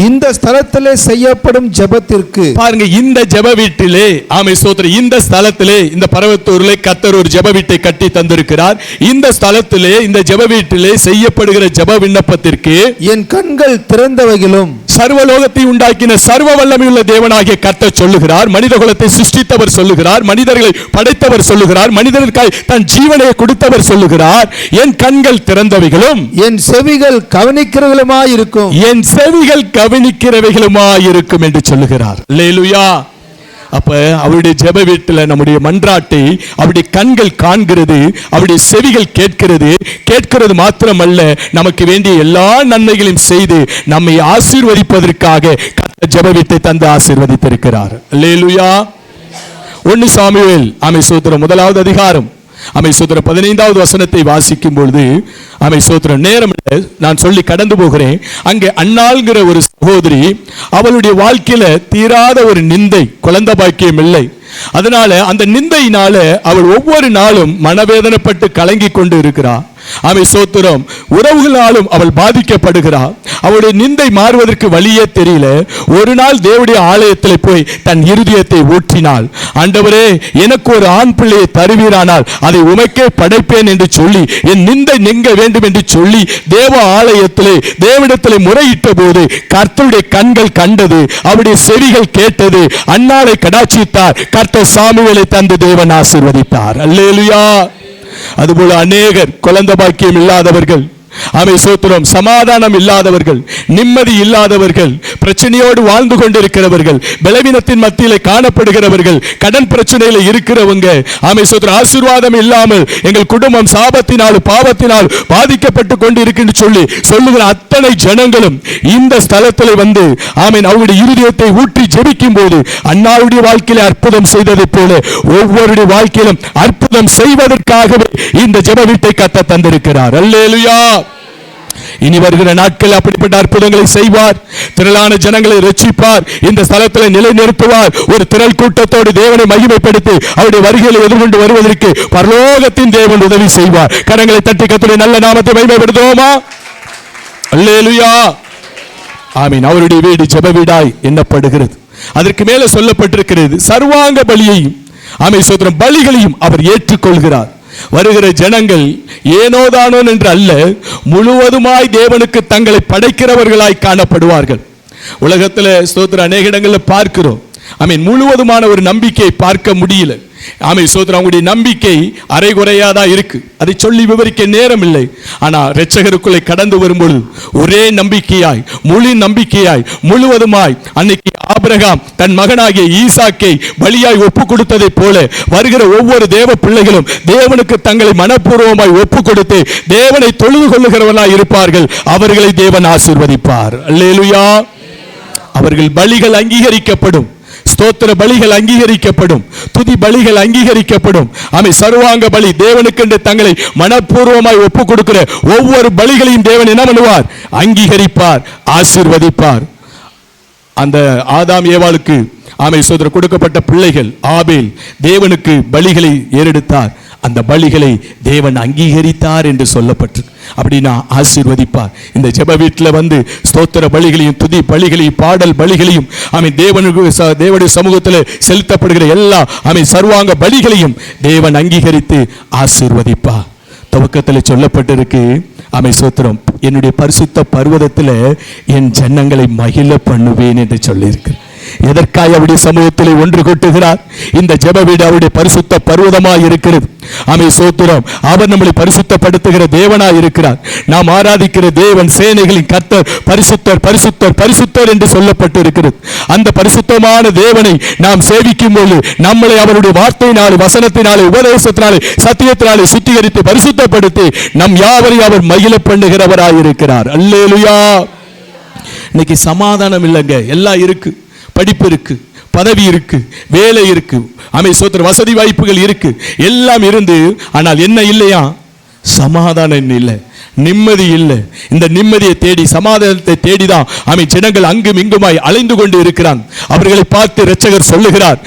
இந்த ஸ்தலத்திலே செய்யப்படும் ஜெபத்திற்கு, பாருங்க, இந்த ஜெப வீட்டிலே, ஆமே ஸ்தோத்திரம், இந்த ஸ்தலத்திலே, இந்த பரவத்தூரிலே கர்த்தர் ஒரு ஜெப வீட்டை கட்டி தந்திருக்கிறார். இந்த ஸ்தலத்திலே, இந்த ஜெப வீட்டிலே செய்யப்படுகிற ஜெப விண்ணப்பத்திற்கு என் கண்கள் திறந்தவைகளும், சர்வலோகத்தை உண்டாக்கின சர்வ வல்லமையுள்ள தேவனாகிய கர்த்தர் சொல்லுகிறார். மனித குலத்தை சிருஷ்டித்தவர் சொல்லுகிறார், மனிதர்களை படைத்தவர் சொல்லுகிறார், மனிதர்களுக்காய் தன் ஜீவனை கொடுத்தவர் சொல்லுகிறார். என் கண்கள் திறந்தவைகளும் என் செவிகள் கவனிக்கிறவர்களுமாய் இருக்கும், என் செவிகள் கவனிக்கிறவைகளுமாய் இருக்கும் என்று சொல்லுகிறார். அல்லேலூயா. அப்ப அவருடைய ஜெப வீட்டில் நம்முடைய மன்றாட்டை அவருடைய கண்கள் காண்கிறது, அவருடைய செவிகள் கேட்கிறது மாத்திரமல்ல, நமக்கு வேண்டிய எல்லா நன்மைகளையும் செய்து நம்மை ஆசீர்வதிப்பதற்காக கர்த்தர் ஜெப வீட்டை தந்து ஆசீர்வதித்திருக்கிறார். அல்லேலூயா. 1 சாமுவேல், ஆமே ஸ்தோத்திரம், 1வது அதிகாரம், ஆமே ஸ்தோத்திரம், 15வது வசனத்தை வாசிக்கும் பொழுது, ஆமே ஸ்தோத்திரம், நேரம் நான் சொல்லி கடந்து போகிறேன். அங்கே அன்னாள்ங்கிற ஒரு சகோதரி, அவளுடைய வாழ்க்கையில தீராத ஒரு நிந்தை, குழந்தை பாக்கியம் இல்லை. அதனால அந்த நிந்தையினால அவள் ஒவ்வொரு நாளும் மனவேதனைப்பட்டு கலங்கி கொண்டு இருக்கிறார். ஆமே ஸ்தோத்திரம், உறவுகளாலும் அவள் பாதிக்கப்படுகிறார். அவளுடைய நிந்தை மாறுவதற்கு வழியே தெரியல. ஒரு நாள் தேவனுடைய ஆலயத்தில் போய் தன் இருதயத்தை ஊற்றினாள். ஆண்டவரே, எனக்கு ஒரு ஆண் பிள்ளையை தருவீரானால் அதை உமக்கே படைப்பேன் என்று சொல்லி, என் நிந்தை நீங்க வேண்டும் என்று சொல்லி தேவ ஆலயத்திலே தேவனிடத்திலே முறையிட்ட போது கர்த்தருடைய கண்கள் கண்டது, அவருடைய செவிகள் கேட்டது. அன்னாளை கடாட்சித்தார். கர்த்தர் சாமுவேலை தந்து தேவன் ஆசீர்வதித்தார். அல்லேலூயா. அதுபோல அநேகர் குழந்தை பாக்கியம் இல்லாதவர்கள், ஆமே ஸ்தோத்திரம், சமாதானம் இல்லாதவர்கள், நிம்மதி இல்லாதவர்கள், பிரச்சனையோடு வாழ்ந்து கொண்டிருக்கிறவர்கள், பலவீனத்தின் மத்தியிலே காணப்படுகிறவர்கள், கடன் பிரச்சனையில இருக்கிறவங்க, ஆமே ஸ்தோத்திரம், ஆசீர்வாதம் இல்லாமல் எங்கள் குடும்பம் சாபத்தினால் பாவத்தினால் பாதிக்கப்பட்டு கொண்டு இருக்குன்னு சொல்லி சொல்லுகிற அத்தனை ஜனங்களும் இந்த ஸ்தலத்தில் வந்து ஆமீன் அவருடைய இருதயத்தை ஊற்றி ஜெபிக்கும் போது அன்னாருடைய வாழ்க்கையில அற்புதம் செய்ததை போல ஒவ்வொருடைய வாழ்க்கையிலும் அற்புதம் செய்வதற்காகவே இந்த ஜெப வீட்டை கர்த்தர் தந்திருக்கிறார். அல்லேலூயா. இனி வருகிற நாட்கள் அப்படிப்பட்ட அற்புதங்களை செய்வார். திரளான ஜனங்களை ரட்சிப்பார். இந்த ஸ்தலத்தில் நிலைநிறுத்துவார். ஒரு திரள் கூட்டத்தோடு தேவனை மகிமைப்படுத்தி அவருடைய வருகையை எதிர்கொண்டு வருவதற்கு பரலோகத்தின் தேவன் உதவி செய்வார். கரங்களை தட்டி கர்த்தருடைய நல்ல நாமத்தை மகிமைப்படுத்துவோமா? அல்லேலூயா. ஆமீன். அவருடைய வீடு ஜெப வீடாய் எண்ணப்படுகிறது. அதற்கு மேலே சொல்லப்பட்டிருக்கிறது, சர்வாங்க பலியையும், ஆமீன் ஸ்தோத்திரம், பலிகளையும் அவர் ஏற்றுக்கொள்கிறார். வருகிற ஜனங்கள் ஏனோதானோ என்று அல்ல, முழுவதுமாய் தேவனுக்கு தங்களை படைக்கிறவர்களாய் காணப்படுவார்கள். உலகத்தில் ஸ்தோத்திரம் அநேக இடங்களில் பார்க்கிறோம். ஆமீன், முழுவதுமான ஒரு நம்பிக்கையை பார்க்க முடியல. ஆமீன் ஸ்தோத்திரம், அவங்களுடைய நம்பிக்கை அரைகுறையாதான் இருக்கு. அதை சொல்லி விவரிக்க நேரம் இல்லை. ஆனா இரட்சகருக்குள்ளே கடந்து வரும்பொழுது ஒரே நம்பிக்கையாய், முழு நம்பிக்கையாய், முழுவதுமாய், அன்னைக்கு ஆபிரகாம் தன் மகனாகிய ஈசாக்கை பலியாய் ஒப்பு கொடுத்ததை போல வருகிற ஒவ்வொரு தேவ பிள்ளைகளும் தேவனுக்கு தங்களை மனப்பூர்வமாய் ஒப்பு கொடுத்து தேவனை தொழுது கொள்ளுகிறவர்களாய் இருப்பார்கள். அவர்களை தேவன் ஆசீர்வதிப்பார். அல்லேலூயா. அவர்கள் பலிகள் அங்கீகரிக்கப்படும். ஸ்தோத்திர பலிகள் அங்கீகரிக்கப்படும். துதி பலிகள் அங்கீகரிக்கப்படும். ஆமென். சர்வாங்க பலி, தேவனுக்கு தங்களை மனப்பூர்வமாய் ஒப்பு கொடுக்கிற ஒவ்வொரு பலிகளையும் தேவன் என்ன பண்ணுவார்? அங்கீகரிப்பார், ஆசீர்வதிப்பார். அந்த ஆதாம் ஏவாளுக்கு ஆமென் ஸ்தோத்திரம் கொடுக்கப்பட்ட பிள்ளைகள் ஆபேல் தேவனுக்கு பலிகளை ஏறெடுத்தார். அந்த பலிகளை தேவன் அங்கீகரித்தார் என்று சொல்லப்பட்டிருக்கு. அப்படின்னா ஆசீர்வதிப்பார். இந்த ஜெப வீட்டில் வந்து ஸ்தோத்திர பலிகளையும் துதி பலிகளையும் பாடல் பலிகளையும் தேவனுடைய சமூகத்தில் செலுத்தப்படுகிற எல்லா சர்வாங்க பலிகளையும் தேவன் அங்கீகரித்து ஆசீர்வதிப்பார். துவக்கத்தில் சொல்லப்பட்டிருக்கு, சோத்திரம், என்னுடைய பரிசுத்த பர்வதத்தில் என் ஜனங்களை மகிழ பண்ணுவேன் என்று சொல்லியிருக்கு. எதற்காக அவருடைய சமூகத்தில் ஒன்று கூட்டுகிறார்? இந்த ஜெப வீடு அவருடைய பரிசுத்த பர்வதமாய் இருக்கிறது. சோத்திரம், அவர் நம்மளை பரிசுத்தப்படுத்துகிற தேவனாய் இருக்கிறார். நாம் ஆராதிக்கிற தேவன் சேனைகளின் கர்த்தர் பரிசுத்தர் பரிசுத்தர் பரிசுத்தர் என்று சொல்லப்பட்டு இருக்கிறது. அந்த பரிசுத்தமான தேவனை நாம் சேவிக்கும் போது நம்மளை அவருடைய வார்த்தையினாலே, வசனத்தினாலே, உபதேசத்தினாலே, சத்தியத்தினாலே சுத்திகரித்து பரிசுத்தப்படுத்தி நம் யாவரையும் அவர் மகிழ பண்ணுகிறவராய் இருக்கிறார். அல்லேலூயா. இன்னைக்கு சமாதானம் இல்லைங்க. எல்லாம் இருக்கு, படிப்பு இருக்கு, பதவி இருக்கு, வேலை இருக்கு, சோத்திர வசதி வாய்ப்புகள் இருக்கு, எல்லாம் இருந்து ஆனால் என்ன இல்லையா? சமாதானம் இல்லை, நிம்மதி இல்லை. இந்த நிம்மதியை தேடி, சமாதானத்தை தேடிதான் ஜனங்கள் அங்கும் இங்குமாய் அலைந்து கொண்டு இருக்கிறான். அவர்களை பார்த்து இரட்சகர் சொல்லுகிறார்,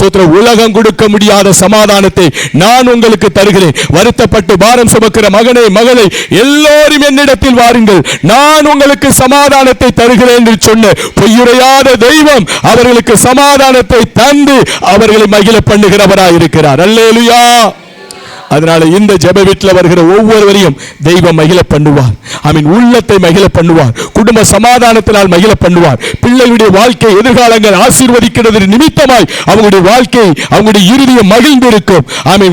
சோத்திர, உலகம் கொடுக்க முடியாத சமாதானத்தை நான் உங்களுக்கு தருகிறேன். வருத்தப்பட்டு பாரம் சுமக்கிற மகனே மகளே, எல்லோரும் என்னிடத்தில் வாருங்கள், நான் உங்களுக்கு சமாதானத்தை தருகிறேன் என்று சொன்ன பொய்யுரையாத தெய்வம் அவர்களுக்கு சமாதானத்தை தந்து அவர்களை மகிழ பண்ணுகிறவராய் இருக்கிறார். அல்லேலூயா. அதனால இந்த ஜெப வீட்டில் வருகிற ஒவ்வொருவரையும் தெய்வம் மகிழ பண்ணுவார். உள்ளத்தை மகிழ பண்ணுவார். குடும்ப சமாதானத்தினால் மகிழ பண்ணுவார். பிள்ளைகளுடைய வாழ்க்கை எதிர்காலங்கள் ஆசீர்வதிக்கிறது நிமித்தமாய் அவங்களுடைய வாழ்க்கை, அவங்களுடைய இறுதியும் மகிழ்ந்திருக்கும்.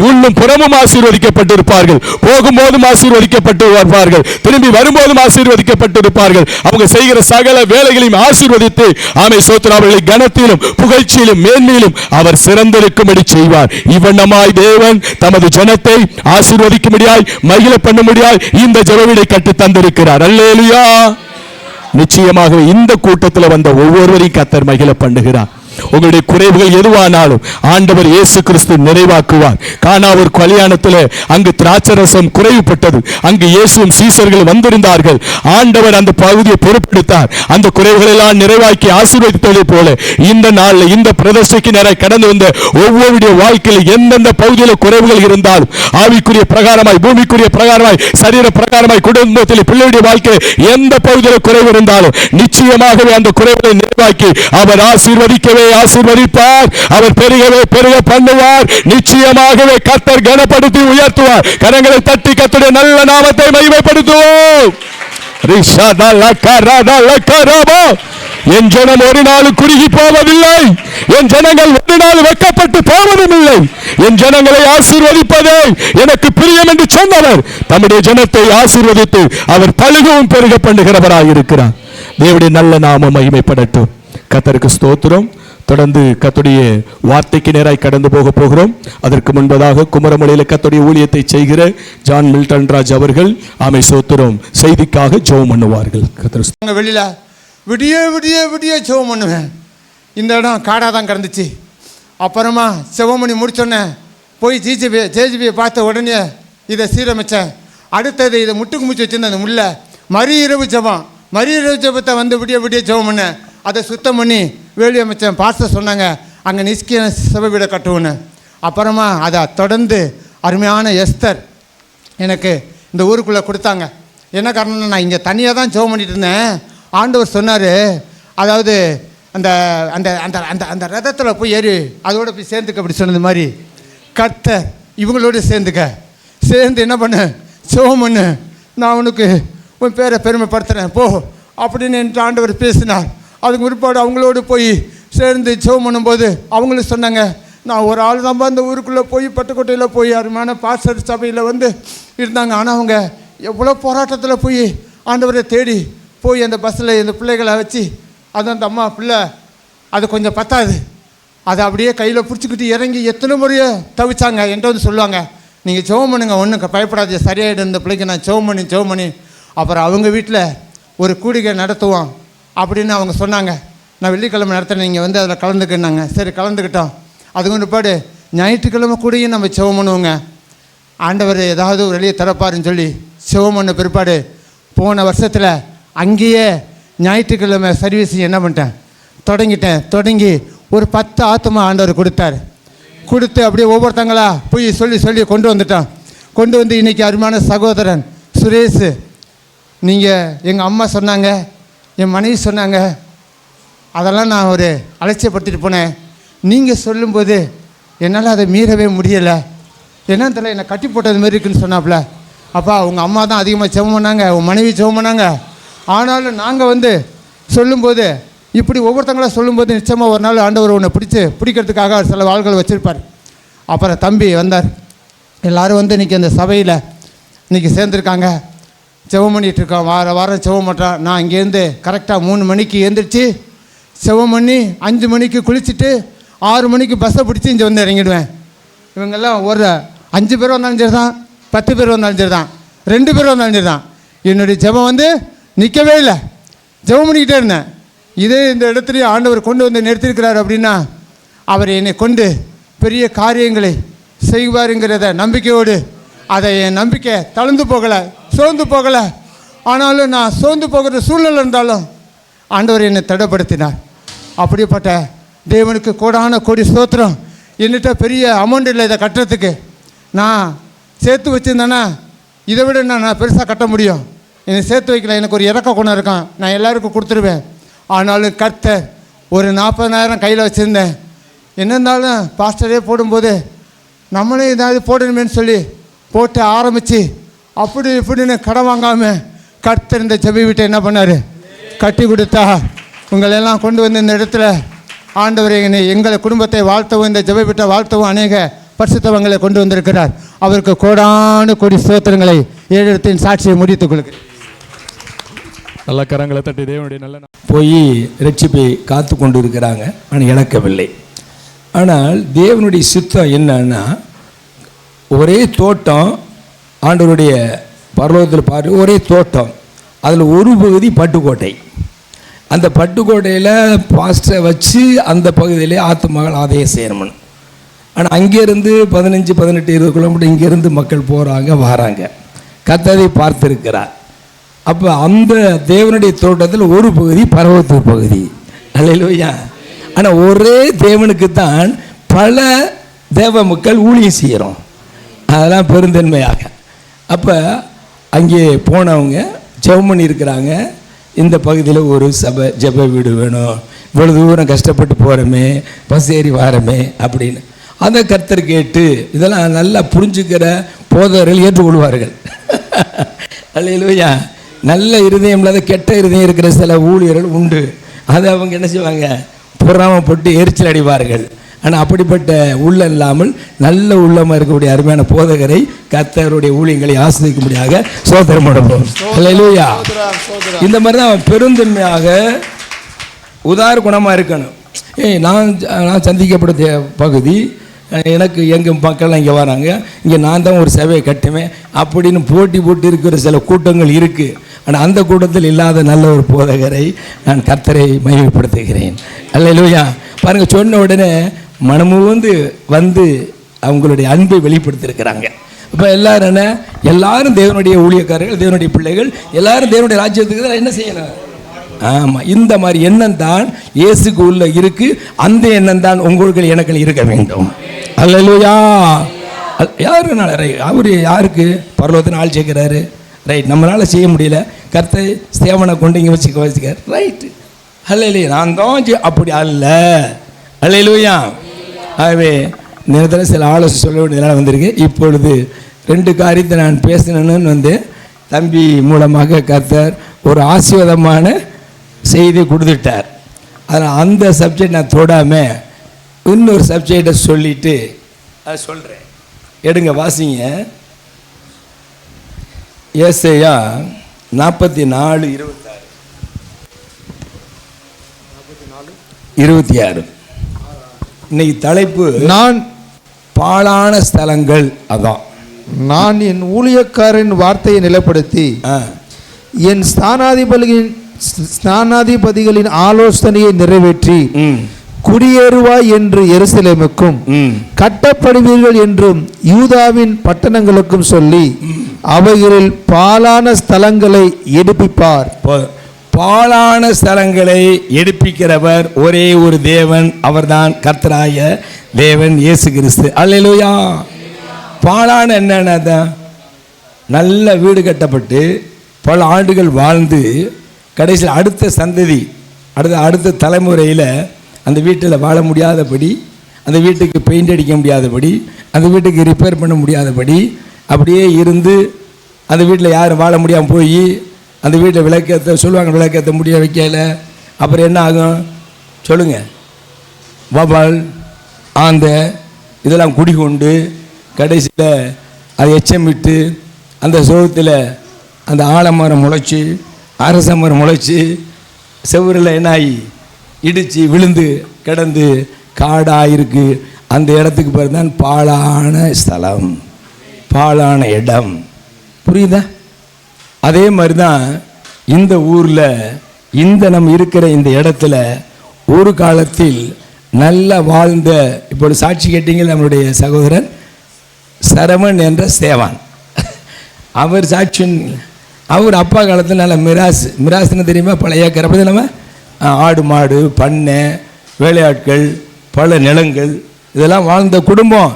உள்ளும் புறமும் ஆசீர்வதிக்கப்பட்டிருப்பார்கள். போகும்போதும் ஆசீர்வதிக்கப்பட்டு வருவார்கள், திரும்பி வரும்போதும் ஆசீர்வதிக்கப்பட்டிருப்பார்கள். அவங்க செய்கிற சகல வேலைகளையும் ஆசீர்வதித்து சோத்திரம் அவர்களை கனத்திலும் புகழ்ச்சியிலும் மேன்மையிலும் அவர் சிறந்திருக்கும்படி செய்வார். இவ்வண்ணமாய் தேவன் தமது ஜனத்தை ஆசீர்வதிக்க முடியாய், மகிழ பண்ண முடியாய் இந்த ஜெப வீடை கட்டி தந்திருக்கிறார். அல்லேலூயா. நிச்சயமாக இந்த கூட்டத்தில் வந்த ஒவ்வொருவரையும் கர்த்தர் மகிழ பண்ணுகிறார். உங்களுடைய குறைவுகள் எதுவானாலும் ஆண்டவர் இயேசு கிறிஸ்து நிறைவாக்குவார். கானா ஒரு கல்யாணத்தில் அங்கு திராட்சரசம் குறைவுபட்டது. அங்கு இயேசுவும் சீசர்கள் வந்திருந்தார்கள். ஆண்டவர் அந்த பகுதியை பொறுப்பெடுத்தார். அந்த குறைவுகள் எல்லாம் நிறைவாக்கி ஆசீர்வதித்ததை போல இந்த நாளில் இந்த பிரதர்ஷிக்கு நிறைய கடந்து வந்த ஒவ்வொருடைய வாழ்க்கையில் எந்தெந்த பகுதியில் குறைவுகள் இருந்தாலும், ஆவிக்குரிய பிரகாரமாய், பூமிக்குரிய பிரகாரமாய், சரீர பிரகாரமாய், குடும்பத்தில் பிள்ளையுடைய வாழ்க்கையில் எந்த பகுதியில் குறைவு இருந்தாலும் நிச்சயமாகவே அந்த குறைவுகளை நிறைவாக்கி அவர் ஆசீர்வதிக்கவே ஆசீர்வதிப்பார். அவர் பெருகவே பெருக பண்ணுவார். நிச்சயமாகவே கர்த்தர் கனப்படுத்தி உயர்த்துவார். கரங்களை தட்டி கர்த்தருடைய நல்ல நாமத்தை மகிமைப்படுத்துவோம். என் ஜனம் ஒரு நாள் குறுகி போவதில்லை, என் ஜனங்கள் ஒரு நாள் வெட்கப்பட்டு போவதும் இல்லை. என் ஜனங்களை ஆசீர்வதிப்பதே எனக்கு பிரியம் என்று சொன்னவர் தம்முடைய ஜனத்தை ஆசீர்வதித்து அவர் பழுகவும் பெருக பண்ணுகிறவராக இருக்கிறார். தேவனுடைய நல்ல நாமம் மகிமைப்படட்டும். கர்த்தருக்கு ஸ்தோத்திரம். தொடர்ந்து கர்த்தருடைய வார்த்தைக்கு நேராய் கடந்து போகிறோம். அதற்கு முன்பதாக குமரமலையில் கர்த்தருடைய ஊழியத்தை செய்கிற ஜான் மில்டன் ராஜ் அவர்கள் சோத்திரம் செய்திக்காக ஜெபம் பண்ணுவார்கள். வெளியில விடிய விடிய விடிய ஜெபம் பண்ணுவேன். இந்த இடம் காடாக தான் கிடந்துச்சு. அப்புறமா ஜெபம் பண்ணி முடிச்சோன்னே போய் ஜேஜிபியை பார்த்த உடனே இதை சீரமைச்சேன். அடுத்தது இதை முட்டுக்கு முடிச்சு வச்சுருந்தேன். அந்த முல்லை மறு இரவு ஜெபத்தை வந்து விடிய விடிய ஜெபம் பண்ணேன். அதை சுத்தம் பண்ணி வேலி அமைச்சேன். பாஸ்டர் சொன்னாங்க அங்கே நிஸ்கிய சபை வீடை கட்டுவோன்னு. அப்புறமா அதை தொடர்ந்து அருமையான எஸ்தர் எனக்கு இந்த ஊருக்குள்ளே கொடுத்தாங்க. என்ன காரணம்னா, நான் இங்கே தனியாக தான் ஜெபம் பண்ணிட்டு இருந்தேன். ஆண்டவர் சொன்னார், அதாவது அந்த அந்த அந்த அந்த அந்த ரதத்தில் போய் ஏறி அதோட போய் சேர்ந்துக்க அப்படி சொன்னது மாதிரி கர்த்தர் இவங்களோட சேர்ந்து என்ன பண்ணு, ஜெபம் பண்ணு, நான் உனக்கு உன் பேரை பெருமைப்படுத்துகிறேன் போ அப்படின்னு என் ஆண்டவர் பேசினார். அதுக்கு பிற்பாடு அவங்களோடு போய் சேர்ந்து ஜெபம் பண்ணும்போது அவங்களும் சொன்னாங்க, நான் ஒரு ஆள் தான் அந்த ஊருக்குள்ளே போய் பட்டுக்கோட்டையில் போய் அருமையான பாஸ்டர் சபையில் வந்து இருந்தாங்க. ஆனால் அவங்க எவ்வளோ போராட்டத்தில் போய் ஆண்டவரை தேடி போய் அந்த பஸ்ஸில் இந்த பிள்ளைகளை வச்சு அது அந்த அம்மா பிள்ளை அது கொஞ்சம் பத்தாது, அதை அப்படியே கையில் பிடிச்சிக்கிட்டு இறங்கி எத்தனை முறையோ தவிச்சாங்க. என்கிட்ட வந்து சொல்லுவாங்க, நீங்கள் ஜெபம் பண்ணுங்க, ஒன்றும் பயப்படாது, சரியாயிடும் இந்த பிள்ளைக்கு. நான் ஜெபம் பண்ணி அப்புறம் அவங்க வீட்டில் ஒரு கூடிகை நடத்துவோம் அப்படின்னு அவங்க சொன்னாங்க. நான் வெள்ளிக்கிழமை நடத்தினேன், நீங்கள் வந்து அதில் கலந்துக்கினாங்க. சரி கலந்துக்கிட்டோம். அதுக்கு பிற்பாடு ஞாயிற்றுக்கிழமை கூடயும் நம்ம ஜெபம் பண்ணுவோங்க. ஆண்டவர் ஏதாவது ஒரு வெளியே திறப்பாருன்னு சொல்லி ஜெபம் பண்ண பிற்பாடு போன வருஷத்தில் அங்கேயே ஞாயிற்றுக்கிழமை சர்வீஸ் என்ன பண்ணிட்டேன், தொடங்கி ஒரு 10 ஆத்துமா ஆண்டவர் கொடுத்தார். கொடுத்து அப்படியே ஒவ்வொருத்தங்களா போய் சொல்லி கொண்டு வந்துட்டான். கொண்டு வந்து இன்றைக்கி அருமையான சகோதரன் சுரேஷ், நீங்கள் எங்கள் அம்மா சொன்னாங்க, என் மனைவி சொன்னாங்க, அதெல்லாம் நான் ஒரு அலட்சியப்படுத்திட்டு போனேன். நீங்கள் சொல்லும்போது என்னால் அதை மீறவே முடியலை. என்னன்னு தெரியல, என்னை கட்டி போட்டது மாதிரி இருக்குன்னு சொன்னாப்புல. அப்பா உங்கள் அம்மா தான் அதிகமாக ஜெபம் பண்ணாங்க, உங்கள் மனைவி ஜெபம் பண்ணாங்க. ஆனாலும் நாங்கள் வந்து சொல்லும்போது இப்படி ஒவ்வொருத்தங்களா சொல்லும்போது நிச்சயமாக ஒரு நாள் ஆண்டவர் உன்னை பிடிக்கிறதுக்காக சில வாள்கள் வச்சுருப்பார். அப்புறம் தம்பி வந்தார். எல்லோரும் வந்து இன்றைக்கி அந்த சபையில் இன்றைக்கி சேர்ந்துருக்காங்க, ஜெபம் பண்ணிகிட்ருக்கோம். வாரம் ஜெபம் பண்ணுறான். நான் இங்கேருந்து கரெக்டாக 3 மணிக்கு எழுந்திரிச்சு ஜெபம் பண்ணி 5 மணிக்கு குளிச்சுட்டு 6 மணிக்கு பஸ்ஸை பிடிச்சி இங்கே வந்து இறங்கிடுவேன். இவங்கெல்லாம் ஒரு 5 பேர் வந்தாலும் சரி தான், 10 பேர் வந்தாலும் சரி தான், 2 பேர் வந்தாலும் சரி தான், என்னுடைய ஜெபம் வந்து நிற்கவே இல்லை, ஜெபம் பண்ணிக்கிட்டே இருந்தேன். இதே இந்த இடத்துலையே ஆண்டவர் கொண்டு வந்து நிறுத்தியிருக்கிறார் அப்படின்னா அவர் என்னை கொண்டு பெரிய காரியங்களை செய்வாருங்கிறத நம்பிக்கையோடு, அதை என் நம்பிக்கை தளர்ந்து போகலை, சோர்ந்து போகலை. ஆனாலும் நான் சோர்ந்து போகிற சூழ்நிலை இருந்தாலும் ஆண்டவர் என்னை தடைப்படுத்தினார். அப்படிப்பட்ட தேவனுக்கு கோடான கோடி ஸ்தோத்திரம். என்கிட்ட பெரிய அமௌண்ட் இல்லை இதை கட்டுறதுக்கு. நான் சேர்த்து வச்சுருந்தேன்னா இதை விட நான் பெருசாக கட்ட முடியும். என்னை சேர்த்து வைக்கல, எனக்கு ஒரு இறக்க குணம் இருக்கான், நான் எல்லாருக்கும் கொடுத்துருவேன். ஆனாலும் கர்த்தர் ஒரு 40,000 கையில் வச்சுருந்தேன். என்ன இருந்தாலும் பாஸ்டரே போடும்போது நம்மளே ஏதாவது போடணுமேன்னு சொல்லி போட்டு ஆரம்பித்து அப்படி இப்படின்னு கடன் வாங்காமல் கர்த்தர் இந்த ஜெப வீட்டை என்ன பண்ணார், கட்டி கொடுத்தா. உங்களெல்லாம் கொண்டு வந்து இந்த இடத்துல ஆண்டவரை எங்களை குடும்பத்தை வாழ்த்தவும் இந்த ஜெப வீட்டை வாழ்த்தவும் அநேக பரிசுத்தவங்களை கொண்டு வந்திருக்கிறார். அவருக்கு கோடான கோடி ஸ்தோத்திரங்களை ஏழெழுத்தின் சாட்சியை முடித்துக் கொள்கிறேன். நல்ல கரங்களை தட்டி தேவனுடைய நல்ல போய் ரட்சிப்பை காத்து கொண்டு இருக்கிறாங்க, ஆனால் இழக்கவில்லை. ஆனால் தேவனுடைய சித்தம் என்னன்னா, ஒரே தோட்டம் ஆண்டவருடைய பரலோகத்தில் பாரு, ஒரே தோட்டம், அதில் ஒரு பகுதி பட்டுக்கோட்டை. அந்த பட்டுக்கோட்டையில் பாஸ்டரை வச்சு அந்த பகுதியிலே ஆத்துமகள் ஆதாயம் செய்யணும்னு. ஆனால் அங்கேருந்து 15, 18, 20 கிலோமீட்டர் இங்கேருந்து மக்கள் போகிறாங்க வராங்க. கர்த்தரை பார்த்துருக்கிறார். அப்போ அந்த தேவனுடைய தோட்டத்தில் ஒரு பகுதி பரவத்தூர் பகுதி. அல்லேலூயா. ஆனால் ஒரே தேவனுக்கு தான் பல தேவ மக்கள் ஊழியம் செய்கிறோம், அதெல்லாம் பெருந்தன்மையாக. அப்போ அங்கே போனவங்க ஜெபம் பண்ணியிருக்கிறாங்க, இந்த பகுதியில் ஒரு ஜெப வீடு வேணும், இவ்வளோ தூரம் கஷ்டப்பட்டு போகிறோமே, பஸ் ஏறி வாரமே அப்படின்னு. அதை கர்த்தர் கேட்டு இதெல்லாம் நல்லா புரிஞ்சுக்கிற போதவர்கள் ஏற்றுக்கொள்வார்கள். அல்லேலூயா. நல்ல இருதயம் இல்லாத கெட்ட இருதயம் இருக்கிற சில ஊழியர்கள் உண்டு. அதை அவங்க என்ன செய்வாங்க, பொறாமப்பட்டு எரிச்சல் அடைவார்கள். ஆனால் அப்படிப்பட்ட உள்ளம் இல்லாமல் நல்ல உள்ளமாக இருக்கக்கூடிய அருமையான போதகரை கர்த்தருடைய ஊழியங்களை ஆஸ்வதிக்கும்படியாக சோதரம் பண்ணப்போம். அல்லேலூயா. இந்த மாதிரி தான் பெருந்தன்மையாக உதார குணமாக இருக்கணும். நான் சந்திக்கப்பட்ட பகுதி, எனக்கு எங்கள் மக்கள்லாம் இங்கே வராங்க, இங்கே நான் தான் ஒரு சபையை கட்டுவேன் அப்படின்னு போட்டி போட்டு இருக்கிற சில கூட்டங்கள் இருக்குது. ஆனால் அந்த கூட்டத்தில் இல்லாத நல்ல ஒரு போதகரை நான் கர்த்தரை மகிமைப்படுத்துகிறேன். அல்லேலூயா. பாருங்கள், சொன்ன உடனே மனமுவந்து வந்து அவங்களுடைய அன்பை வெளிப்படுத்தியிருக்கிறாங்க. இப்போ எல்லாரும் என்ன, எல்லாரும் தேவனுடைய ஊழியக்காரர்கள், தேவனுடைய பிள்ளைகள், எல்லாரும் தேவனுடைய ராஜ்யத்துக்கு என்ன செய்யணும். ஆமாம், இந்த மாதிரி எண்ணம் தான் இயேசுக்கு உள்ள இருக்கு. அந்த எண்ணம் தான் உங்களுக்கு எனக்கு இருக்க வேண்டும். அல்லேலூயா. யாருனால அவர் யாருக்கு பரலோகத்தின் ஆள் சேர்க்கிறாரு, ரைட். நம்மளால் செய்ய முடியல, கர்த்தர் சேவனை கொண்டு இங்கே வச்சுக்கார், ரைட்டு. அல்லேலூயா. நான் தான் அப்படி அல்ல. அல்லேலூயா. ஆகவே நேரத்தில் சில ஆலோசனை சொல்ல வேண்டியதெல்லாம் வந்திருக்கு. இப்பொழுது 2 காரியத்தை நான் பேசினேன்னு வந்து தம்பி மூலமாக கர்த்தர் ஒரு ஆசீர்வாதமான செய்தி கொடுத்துட்டார். அதனால் அந்த சப்ஜெக்ட் நான் தொடாமல் இன்னொரு சப்ஜெக்டை சொல்லிவிட்டு அதை சொல்கிறேன். எடுங்க, வாசிங்க. ஏசாயா 44:26. இன்னைக்கு தலைப்பு நான் பாழான ஸ்தலங்கள். அதான் நான் என் ஊழியக்காரன் வார்த்தையை நிலைப்படுத்தி என் ஸ்தானாதிபதிகளின் ஆலோசனையை நிறைவேற்றி குடியேறுவாய் என்று எருசலேமுக்கும் கட்டப்படுவீர்கள் என்றும் யூதாவின் பட்டணங்களுக்கும் சொல்லி அவைகளில் பாழான ஸ்தலங்களை எடுப்பிப்பார். பாழான ஸ்தலங்களை எடுப்பிக்கிறவர் ஒரே ஒரு தேவன், அவர்தான் கர்த்தராய தேவன் இயேசு கிறிஸ்து. அல்லேலூயா. பாழான என்னன்னா, நல்ல வீடு கட்டப்பட்டு பல ஆண்டுகள் வாழ்ந்து கடைசியில் அடுத்த சந்ததி அடுத்த தலைமுறையில் அந்த வீட்டில் வாழ முடியாதபடி, அந்த வீட்டுக்கு பெயிண்ட் அடிக்க முடியாதபடி, அந்த வீட்டுக்கு ரிப்பேர் பண்ண முடியாதபடி அப்படியே இருந்து அந்த வீட்டில் யாரும் வாழ முடியாமல் போய் அந்த வீட்டில் விளக்கேற்ற சொல்லுவாங்க, விளக்கேற்ற முடிய வைக்கல. அப்புறம் என்ன ஆகும் சொல்லுங்கள்? வவால் ஆந்த இதெல்லாம் குடிகொண்டு கடைசியில் அதை எச்சமிட்டு அந்த சோகத்தில் அந்த ஆலமரம் முளைச்சி அரச மரம் முளைச்சி செவ்வறில் என்னாகி இடித்து விழுந்து கிடந்து காடாக இருக்குது. அந்த இடத்துக்கு பேர் தான் பாழான ஸ்தலம், பாழான இடம். புரியுதா? அதே மாதிரி தான் இந்த ஊரில் நம்ம இருக்கிற இந்த இடத்துல ஒரு காலத்தில் நல்ல வாழ்ந்த, இப்போ சாட்சி கேட்டீங்க நம்மளுடைய சகோதரன் சரவணன் என்ற சேவான். அவர் சாட்சி, அவர் அப்பா காலத்தில் நல்ல மிராசுன்னு தெரியுமா? பழைய கரப்பது நம்ம ஆடு மாடு பண்ணை வேலையாட்கள் பல நிலங்கள் இதெல்லாம் வாழ்ந்த குடும்பம்.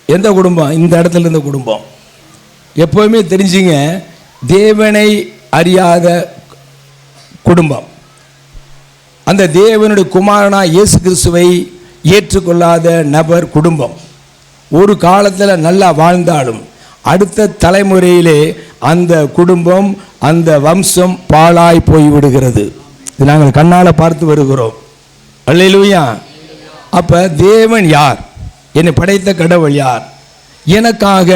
எந்த குடும்பம்? இந்த இடத்துல இருந்த குடும்பம். எப்போவுமே தெரிஞ்சுங்க, தேவனை அறியாத குடும்பம், அந்த தேவனுடைய குமாரனா இயேசு கிறிஸ்துவை ஏற்றுக்கொள்ளாத நபர் குடும்பம். ஒரு காலத்தில் நல்லா வாழ்ந்தாலும் அடுத்த தலைமுறையிலே அந்த குடும்பம் அந்த வம்சம் பாழாய் போய்விடுகிறது. இது நாங்கள் கண்ணால் பார்த்து வருகிறோம். அல்லேலூயா. அப்போ தேவன் யார்? என்னை படைத்த கடவுள் யார்? எனக்காக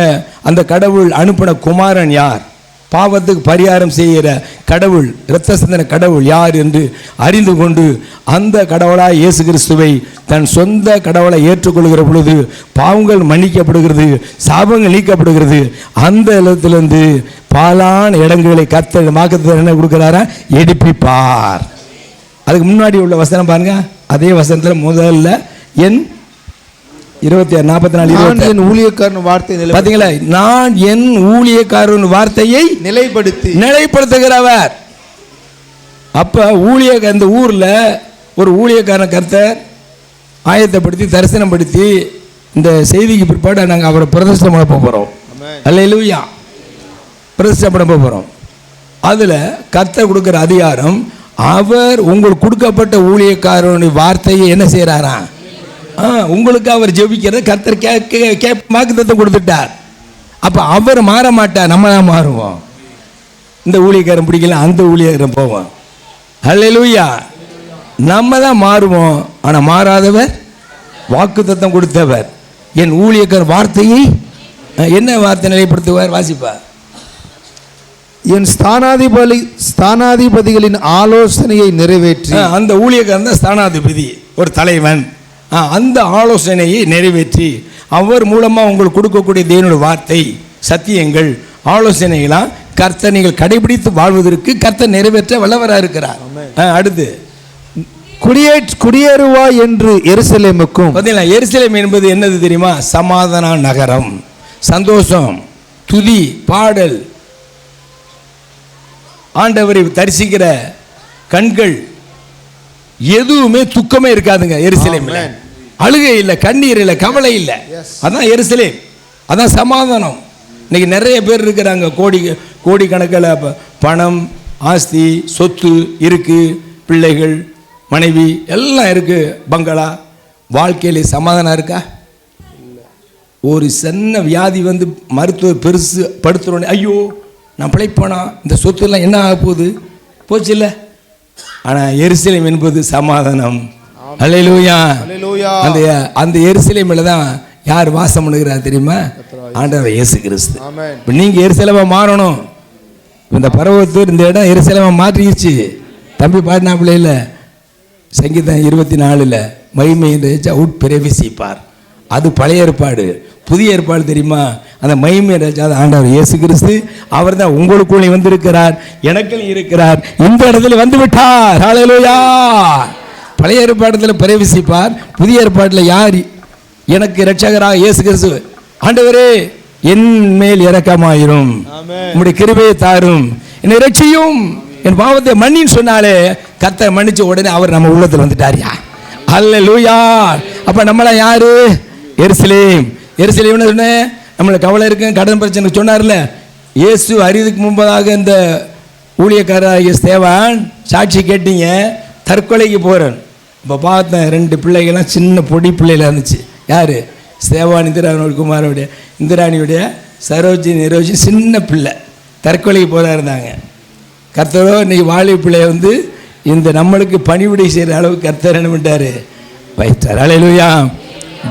அந்த கடவுள் அனுப்பின குமாரன் யார்? பாவத்துக்கு பரிகாரம் செய்கிற கடவுள், இரத்த சிந்தன கடவுள் யார் என்று அறிந்து கொண்டு அந்த கடவுளாய் இயேசு கிறிஸ்துவை தன் சொந்த கடவுளை ஏற்றுக்கொள்கிற பொழுது பாவங்கள் மன்னிக்கப்படுகிறது, சாபங்கள் நீக்கப்படுகிறது. அந்த இடத்திலிருந்து பாலான இடங்களை கர்த்தர் வாக்குத்தத்தம் என்ன கொடுக்குறாரா? எடுப்பிப்பார். அதுக்கு முன்னாடி உள்ள வசனம் பாருங்க. அதே வசனத்தில் முதல்ல என் 26:44 என் ஊழியக்காரன் வார்த்தை பார்த்தீங்களா? நான் என் ஊழியக்காரன் வார்த்தையை நிலைப்படுத்துகிறவர். அப்ப இந்த ஊர்ல ஒரு ஊழியக்காரன் கர்த்தர் ஆயத்தப்படுத்தி தரிசனப்படுத்தி இந்த செய்திக்கு பிற்பாடு நாங்கள் அவரை பிரதிஷ்டை பண்ண போகிறோம். அல்லேலூயா. பிரதிஷ்டை பண்ண போகிறோம். அதில் கர்த்தர் கொடுக்குற அதிகாரம், அவர் உங்களுக்கு கொடுக்கப்பட்ட ஊழியக்காரனுடைய வார்த்தையை என்ன செய்கிறாரா? உங்களுக்கு அவர் ஜெபிக்கிறத கர்த்தர் வாக்குத்தத்தம் கொடுத்துட்டார். அப்போ அவர் மாற மாட்டார், நம்ம தான் மாறுவோம். இந்த ஊழியக்காரன் பிடிக்கல, அந்த ஊழியக்காரன் போவோம். அல்லேலூயா. நம்ம தான் மாறுவோம். ஆனால் மாறாதவர், வாக்குத்தத்தம் கொடுத்தவர், என் ஊழியக்காரன் வார்த்தையை என்ன வார்த்தை நிலைப்படுத்துவார்? வாசிப்பா. என் ஸ்தானாதிபதிகளின் ஆலோசனையை நிறைவேற்றி, அந்த ஊழியக்காரன் தான் ஸ்தானாதிபதி, ஒரு தலைவன். அந்த ஆலோசனையை நிறைவேற்றி அவர் மூலமாக உங்களுக்கு கொடுக்கக்கூடிய தேவனுடைய வார்த்தை, சத்தியங்கள், ஆலோசனைகளாம் கர்த்தர் நீங்கள் கடைபிடித்து வாழ்வதற்கு கர்த்தர் நிறைவேற்ற வல்லவராக இருக்கிறார். அடுத்து குடியேறுவா என்று எருசலேமுக்கும். பார்த்தீங்களா? எருசலேம் என்பது என்னது தெரியுமா? சமாதான நகரம், சந்தோஷம், துதி, பாடல், ஆண்டவரை தரிசிக்கிற கண்கள், எதுவுமே துக்கமே இருக்காதுங்க எருசலேம்ல. அழுகை இல்லை, கண்ணீர் இல்லை, கவலை இல்லை. அதான் எருசலேம், அதான் சமாதானம். இன்னைக்கு நிறைய பேர் இருக்கிறாங்க, கோடிக்கணக்கில் பணம், ஆஸ்தி, சொத்து இருக்கு, பிள்ளைகள், மனைவி எல்லாம் இருக்கு, பங்களா. வாழ்க்கையில் சமாதானம் இருக்கா? ஒரு சின்ன வியாதி வந்து மருத்துவர் பெருசு படுத்துறோன்னே, ஐயோ நான் பிழைப்பேனா, இந்த சொத்துலாம் என்ன ஆக போகுது, போச்சு இல்லை. ஆனால் எருசலேம் என்பது சமாதானம். அல்லேலூயா. அந்த எருசலேமில் தான் யார் வாசம் பண்ணுகிறார் தெரியுமா? ஆண்டவர் இயேசு கிறிஸ்து. இப்போ நீங்கள் எருசலேமா மாறணும். இந்த பர்வத்தூர் இந்த இடம் எருசலேமா மாற்றிடுச்சு. தம்பி பாடினாப்பிள்ள இல்லை, சங்கீதம் 24 மகிமை ராஜா உட்பிரவேசிப்பார். அது பழைய ஏற்பாடு. புதிய ஏற்பாடு தெரியுமா? அந்த மகிமை ராஜா ஆண்டவர் இயேசு கிறிஸ்து. அவர் தான் உங்களுக்குள்ளே வந்திருக்கிறார், எனக்குள்ளே இருக்கிறார், இந்த இடத்துல வந்து விட்டார். ஹல்லேலூயா. பழைய ஏற்பாட்டில் பிரவேசிப்பார், புதிய ஏற்பாட்டில் யார்? எனக்கு இரட்சகராக இயேசு கிறிஸ்து. ஆண்டவரே என் மேல் இரக்கமாயிரும், உம்முடைய கிருபையை தாரும், என்னை இரட்சியும். என் பாவத்தை மன்னின்னு சொன்னாலே கர்த்தர் மன்னிச்ச உடனே அவர் நம்ம உள்ளத்தில் வந்துட்டாரியா. அல்லேலூயா. அப்ப நம்மளாம் யாரு? எருசலேம். எருசலேம்னு சொன்னேன், நம்மளுக்கு கவலை இருக்கு, கடன் பிரச்சனை சொன்னார்ல. இயேசு அறிவுக்கு முன்பதாக இந்த ஊழியக்காரராகிய ஸ்தேவான் சாட்சி கேட்டீங்க, தற்கொலைக்கு போகிறேன். இப்போ பார்த்தேன் 2 பிள்ளைகள்லாம் சின்ன பொடி பிள்ளைகள் இருந்துச்சு. யார்? ஸ்தேவான் இந்திராணியுடைய சரோஜி சின்ன பிள்ளை தற்கொலைக்கு போகிறா இருந்தாங்க. கர்த்தரோ இன்னைக்கு வாலி பிள்ளைய வந்து இந்த நம்மளுக்கு பணிவிடை செய்கிற அளவுக்கு கர்த்தர் என்ன பண்ணிட்டாரு? வைத்தார். அல்லேலூயா.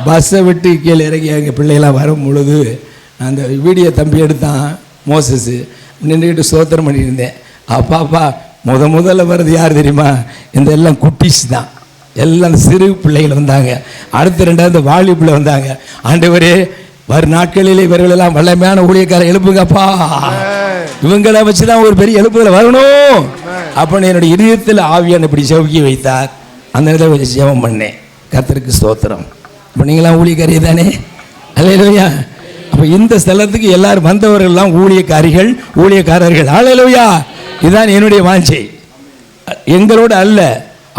பஸ்ஸை விட்டு கீழே இறங்கி எங்கள் பிள்ளைகளாம் வரும் பொழுது அந்த வீடியோ தம்பி எடுத்தான் மோசஸ், நின்றுக்கிட்டு சோத்திரம் பண்ணிட்டு இருந்தேன். அப்பா முதல்ல வர்றது யார் தெரியுமா? இந்த எல்லாம் குட்டிஸ் தான், எல்லாம் சிறு பிள்ளைகள் வந்தாங்க. அடுத்த 2வது வாலி பிள்ளை வந்தாங்க. ஆண்டவரே, வரும் நாட்களில் இவர்களெல்லாம் வல்லமையான ஊழியக்காரர் எழுப்புங்கப்பா, இவங்களை வச்சு தான் ஒரு பெரிய எழுப்புதல் வரணும் அப்படின்னு என்னுடைய இதயத்தில் ஆவியான இப்படி செவுக்கி வைத்தார். அந்த இடத்துல கொஞ்சம் ஜெபம் பண்ணேன். கர்த்தருக்கு ஸ்தோத்திரம். இப்போ நீங்களாம் ஊழியக்காரி தானே? அல்லேலூயா. அப்போ இந்த ஸ்தலத்துக்கு எல்லாரும் வந்தவர்கள்லாம் ஊழியக்காரர்கள். அல்லேலூயா. இதுதான் என்னுடைய வாஞ்சை. எங்களோட அல்ல,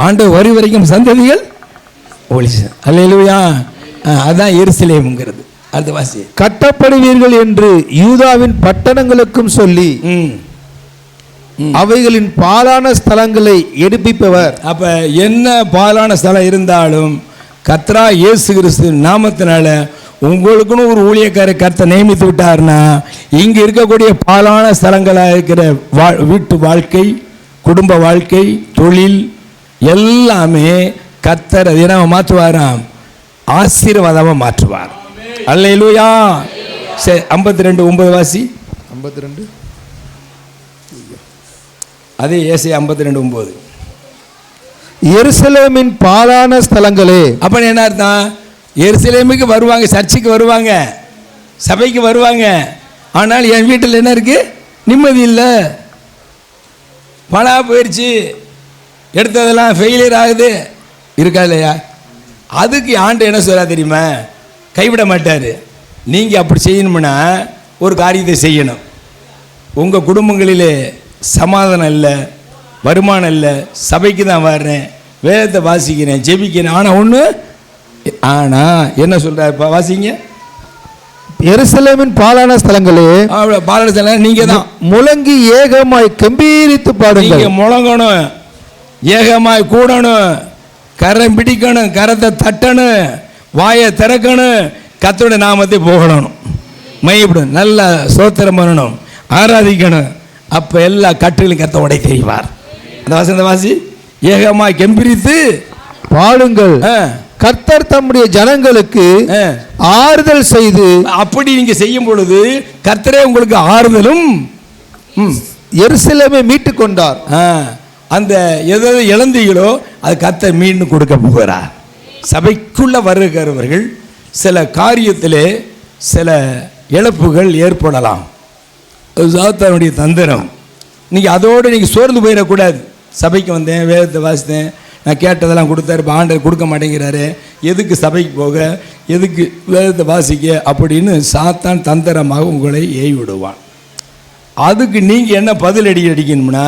ஆண்டவர் வரும் வரைக்கும் சந்ததிகள் அல்லேலூயா. அதுதான் எருசலேம்ங்கிறது. அடுத்த வாசி. கட்டப்படுவீர்கள் என்று யூதாவின் பட்டணங்களுக்கும் சொல்லி அவைகளின் பாலான ஸ்தலங்களை எடுப்பிப்பவர். அப்ப என்ன பாலான ஸ்தலம் இருந்தாலும் கர்த்தரா இயேசு கிறிஸ்து நாமத்தினால உங்களுக்குன்னு ஒரு ஊழியக்காரை கர்த்தர் நியமித்து விட்டார்னா, இங்க இருக்கக்கூடிய பாலான ஸ்தலங்களாக இருக்கிற வீட்டு வாழ்க்கை, குடும்ப வாழ்க்கை, தொழில் எல்லாமே கர்த்தர் அதை என்ன மாற்றுவாராம்? ஆசீர்வாதமாக மாற்றுவார். அல்லேலூயா. 52:9 வாசி. 52 அதே ஏசாயா 52:9. எருசலேமின் பாலான ஸ்தலங்களே. அப்ப என்ன அர்த்தம்? எருசலேமுக்கு வருவாங்க, சர்ச்சுக்கு வருவாங்க, சபைக்கு வருவாங்க. ஆனால் என் வீட்டில் என்ன இருக்கு? நிம்மதி இல்லை, பணா போயிடுச்சு, எடுத்ததெல்லாம் ஃபெயிலியர் ஆகுது, இருக்கா இல்லையா? அதுக்கு ஆண்டு என்ன சொல்ல தெரியுமா? கைவிட மாட்டார். நீங்கள் அப்படி செய்யணும்னா ஒரு காரியத்தை செய்யணும். உங்கள் குடும்பங்களிலே சமாதானம் இல்லை, வருமானம் இல்லை, சபைக்கு தான் வர்றேன், வேதத்தை வாசிக்கிறேன், ஜெபிக்கிறேன், ஆனால் என்ன சொல்கிறார்? வாசிங்க. எருசலேமின் பாலான ஸ்தலங்களே, பாலான ஸ்தலம் நீங்கள் தான் முழங்கி ஏகமாய் கம்பீரித்து பாடுங்கள். நீங்கள் முழங்கணும், ஏகமாய் கூடணும், கரம் பிடிக்கணும், கரத்தை தட்டணும், வாயை திறக்கணும், கர்த்தருடைய நாமத்தை போகணும், மையப்படும், நல்லா ஸ்தோத்திரம் பண்ணணும், ஆராதிக்கணும். அப்போ எல்லா கட்டுகளும் கர்த்தர் உடை தெரிவார். அந்த வாசி, வாசி. ஏகமாய் கெம்பிரித்து பாடுங்கள், கர்த்தர் தம்முடைய ஜனங்களுக்கு ஆறுதல் செய்து. அப்படி நீங்க செய்யும் பொழுது கர்த்தரே உங்களுக்கு ஆறுதலும் எருசலேமை மீட்டு கொண்டார். அந்த எதை இழந்தீங்களோ அது கர்த்தர் மீண்டும் கொடுக்க போகிறார். சபைக்குள்ள வருகிறவர்கள் சில காரியத்திலே சில இழப்புகள் ஏற்படலாம். சாத்தானுடைய தந்திரம். நீங்கள் அதோடு நீங்கள் சோர்ந்து போயிடக்கூடாது. சபைக்கு வந்தேன், வேதத்தை வாசித்தேன், நான் கேட்டதெல்லாம் கொடுத்தாரு, இப்போ ஆண்டவர் கொடுக்க மாட்டேங்கிறாரு, எதுக்கு சபைக்கு போக, எதுக்கு வேதத்தை வாசிக்க அப்படின்னு சாத்தான் தந்திரமாக உங்களை ஏவி விடுவான். அதுக்கு நீங்கள் என்ன பதில் அடிக்கணும்னா,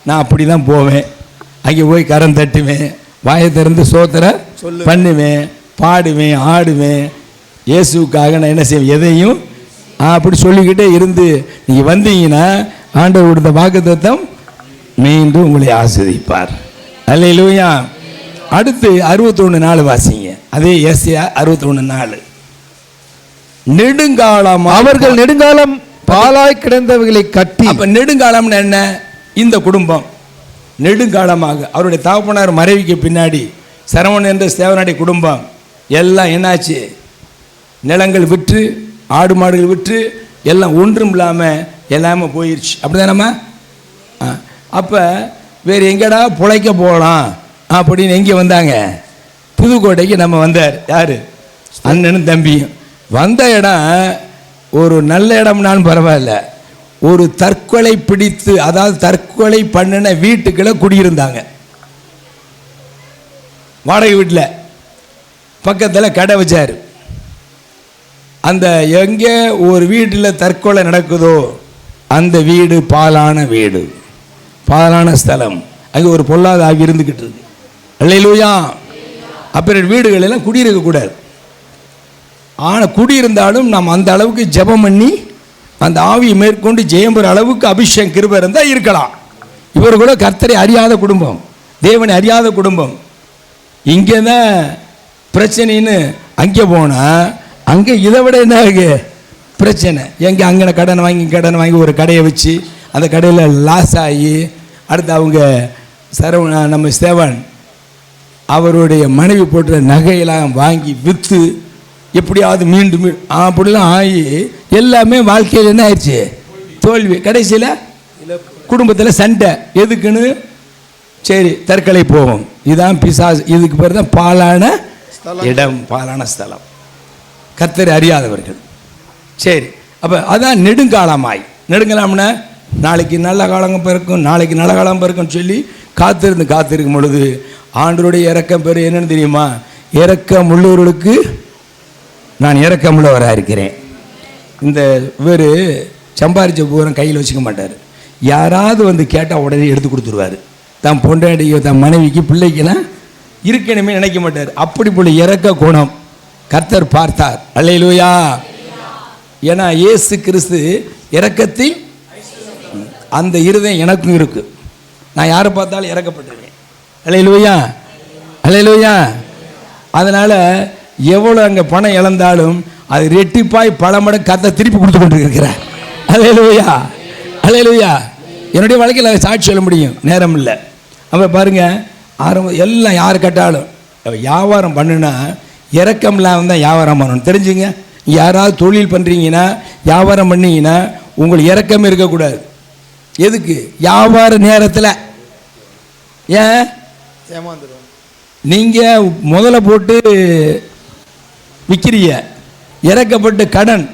நான் அப்படி தான் போவேன், அங்கே போய் கரம் தட்டுவேன், வாயை திறந்து சோத்திரம் பண்ணுவேன், பாடுவேன், ஆடுவேன், இயேசுக்காக நான் என்ன செய்வேன், எதையும் அப்படி சொல்லிக்கிட்டே இருந்து நீங்கள் வந்தீங்கன்னா ஆண்டவர் கொடுத்த வாக்குத்தத்தம் மீண்டும் உங்களை ஆசீர்வதிப்பார். அல்லேலூயா. அடுத்து 61:4 வாசிங்க. அதே ஏசாயா 61:4. நெடுங்காலம் அவர்கள் நெடுங்காலம் பாலாய் கிடந்தவைகளை கட்டி. அப்ப நெடுங்காலம்னு என்ன? இந்த குடும்பம் நெடுங்காலமாக அவருடைய தகப்பனார் மறைவுக்கு பின்னாடி சரவணன் என்ற சேவனுடைய குடும்பம் எல்லாம் என்னாச்சு? நிலங்கள் விற்று, ஆடு மாடுகள் விற்று, எல்லாம் ஒன்றும் இல்லாமல் எல்லாமே போயிடுச்சு. அப்படிதானம்மா? அப்போ வேறு எங்கடா பிழைக்க போகலாம் அப்படின்னு எங்கே வந்தாங்க? புதுக்கோட்டைக்கு நம்ம வந்தார். யார்? அண்ணனும் தம்பியும். வந்த இடம் ஒரு நல்ல இடம்னாலும் பரவாயில்ல, ஒரு தற்கொலை பிடித்து, அதாவது தற்கொலை பண்ணின வீட்டுக்குள்ள குடியிருந்தாங்க. வாடகை வீட்டில் பக்கத்தில் கடை வச்சார். அந்த எங்கே ஒரு வீட்டில் தற்கொலை நடக்குதோ அந்த வீடு பாலான வீடு. பாழான ஸ்தலம். அங்கே ஒரு பொல்லாத ஆவி இருந்துக்கிட்டு இருக்கு. அல்லேலூயா. அப்புறம் வீடுகள் எல்லாம் குடியிருக்கக்கூடாது. ஆனால் குடியிருந்தாலும் நாம் அந்த அளவுக்கு ஜெபம் பண்ணி அந்த ஆவியை மேற்கொண்டு ஜெயம் பெற அளவுக்கு அபிஷேகம் கிருபை இருந்தால் இருக்கலாம். இவர் கூட கர்த்தரை அறியாத குடும்பம், தேவனை அறியாத குடும்பம். இங்கே தான் பிரச்சனைன்னு அங்கே போனால் அங்கே இதை விட என்ன இருக்கு பிரச்சனை. எங்கே அங்கே கடன் வாங்கி ஒரு கடையை வச்சு அந்த கடையில் லாஸ் ஆகி அடுத்து அவங்க நம்ம சேவன் அவருடைய மனைவி போட்டுற நகையெல்லாம் வாங்கி விற்று எப்படியாவது மீண்டும் அப்படிலாம் ஆகி எல்லாமே வாழ்க்கையில் என்ன ஆயிடுச்சு தோல்வி. கடைசியில் குடும்பத்தில் சண்டை. எதுக்குன்னு சரி தற்கொலை போவோம். இதுதான் பிசாசு. இதுக்கு பேர் தான் பாலான இடம், பாலான ஸ்தலம். கர்த்தரை அறியாதவர்கள். சரி, அப்போ அதான் நெடுங்காலமாய். நெடுங்காலம்னா நாளைக்கு நல்ல காலம் பிறக்கும், நாளைக்கு நல்ல காலம் பிறக்கும்னு சொல்லி காத்திருக்கும் பொழுது ஆண்டவருடைய இரக்கம் பெரு என்னன்னு தெரியுமா? இரக்கம் உள்ளவர்களுக்கு நான் இரக்கம் உள்ளவராக இருக்கிறேன். இந்த இவர் சம்பாரிச்ச பூரம் கையில் வச்சுக்க மாட்டார். யாராவது வந்து கேட்டால் உடனே எடுத்து கொடுத்துருவார். தன் பொண்டாட்டியோ தன் மனைவிக்கு பிள்ளைக்கெல்லாம் இருக்கணுமே நினைக்க மாட்டார். அப்படி போல இரக்க குணம் கர்த்தர் பார்த்தார். அல்லேலூயா. ஏன்னா இயேசு கிறிஸ்து இரக்கத்தில் அந்த இருதயம் எனக்கும் இருக்கு. நான் யாரை பார்த்தாலும் இறக்கப்பட்டிருக்கேன். அல்லேலூயா, அல்லேலூயா. அதனால் எவ்வளோ அங்கே பணம் இழந்தாலும் அது ரெட்டிப்பாய் பல மடங்கு கர்த்தர் திருப்பி கொடுத்து கொண்டு இருக்கிறார். அல்லேலூயா, அல்லேலூயா. என்னுடைய வாழ்க்கையில் சாட்சி சொல்ல முடியும், நேரம் இல்லை. அப்போ பாருங்கள், எல்லாம் யார் கேட்டாலும் வியாபாரம் பண்ணுனா இறக்கம் இல்லாமல் தான் வியாபாரம் பண்ணணும். தெரிஞ்சுங்க. யாராவது தொழில் பண்ணுறீங்கன்னா வியாபாரம் பண்ணிங்கன்னா உங்களுக்கு இறக்கம் இருக்கக்கூடாது. எதுக்கு? வியாபார நேரத்தில் ஏன் நீங்கள் முதல்ல போட்டு விற்கிறீங்க, இறக்கப்பட்டு கடன்.